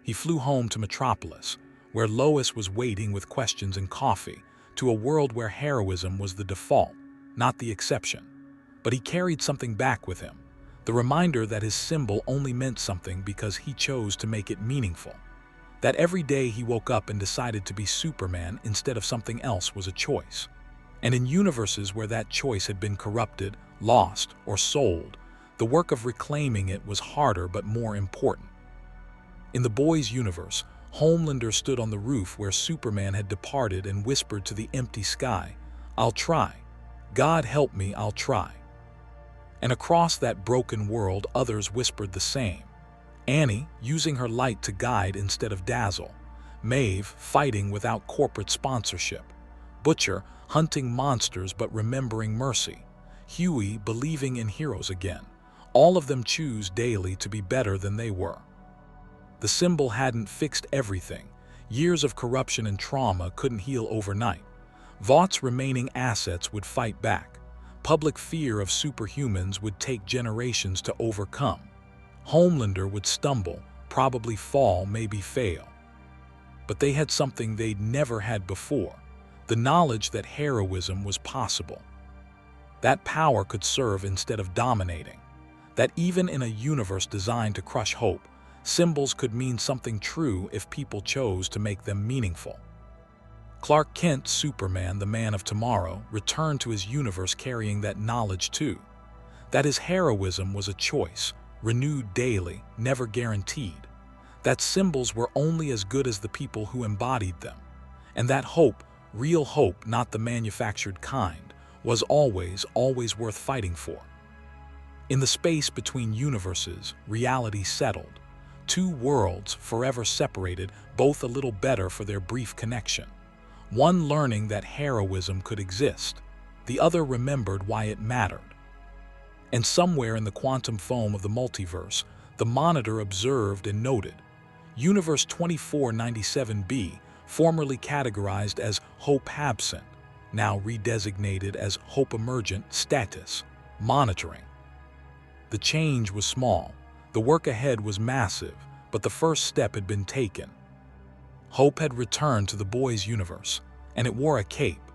He flew home to Metropolis, where Lois was waiting with questions and coffee, to a world where heroism was the default, not the exception. But he carried something back with him, the reminder that his symbol only meant something because he chose to make it meaningful. That every day he woke up and decided to be Superman instead of something else was a choice. And in universes where that choice had been corrupted, lost, or sold, the work of reclaiming it was harder but more important. In the boys' universe, Homelander stood on the roof where Superman had departed and whispered to the empty sky, "I'll try. God help me, I'll try." And across that broken world, others whispered the same. Annie, using her light to guide instead of dazzle. Maeve, fighting without corporate sponsorship. Butcher, hunting monsters but remembering mercy. Huey, believing in heroes again. All of them choose daily to be better than they were. The symbol hadn't fixed everything. Years of corruption and trauma couldn't heal overnight. Vought's remaining assets would fight back. Public fear of superhumans would take generations to overcome. Homelander would stumble, probably fall, maybe fail. But they had something they'd never had before, the knowledge that heroism was possible. That power could serve instead of dominating. That even in a universe designed to crush hope, symbols could mean something true if people chose to make them meaningful. Clark Kent, Superman, the Man of Tomorrow, returned to his universe carrying that knowledge too. That his heroism was a choice, renewed daily, never guaranteed. That symbols were only as good as the people who embodied them. And that hope, real hope, not the manufactured kind, was always worth fighting for. In the space between universes, reality settled. Two worlds, forever separated, both a little better for their brief connection. One learning that heroism could exist, the other remembered why it mattered. And somewhere in the quantum foam of the multiverse, the Monitor observed and noted. Universe 2497b, formerly categorized as Hope Absent, now redesignated as Hope Emergent status, monitoring. The change was small, the work ahead was massive, but the first step had been taken. Hope had returned to the boys' universe, and it wore a cape,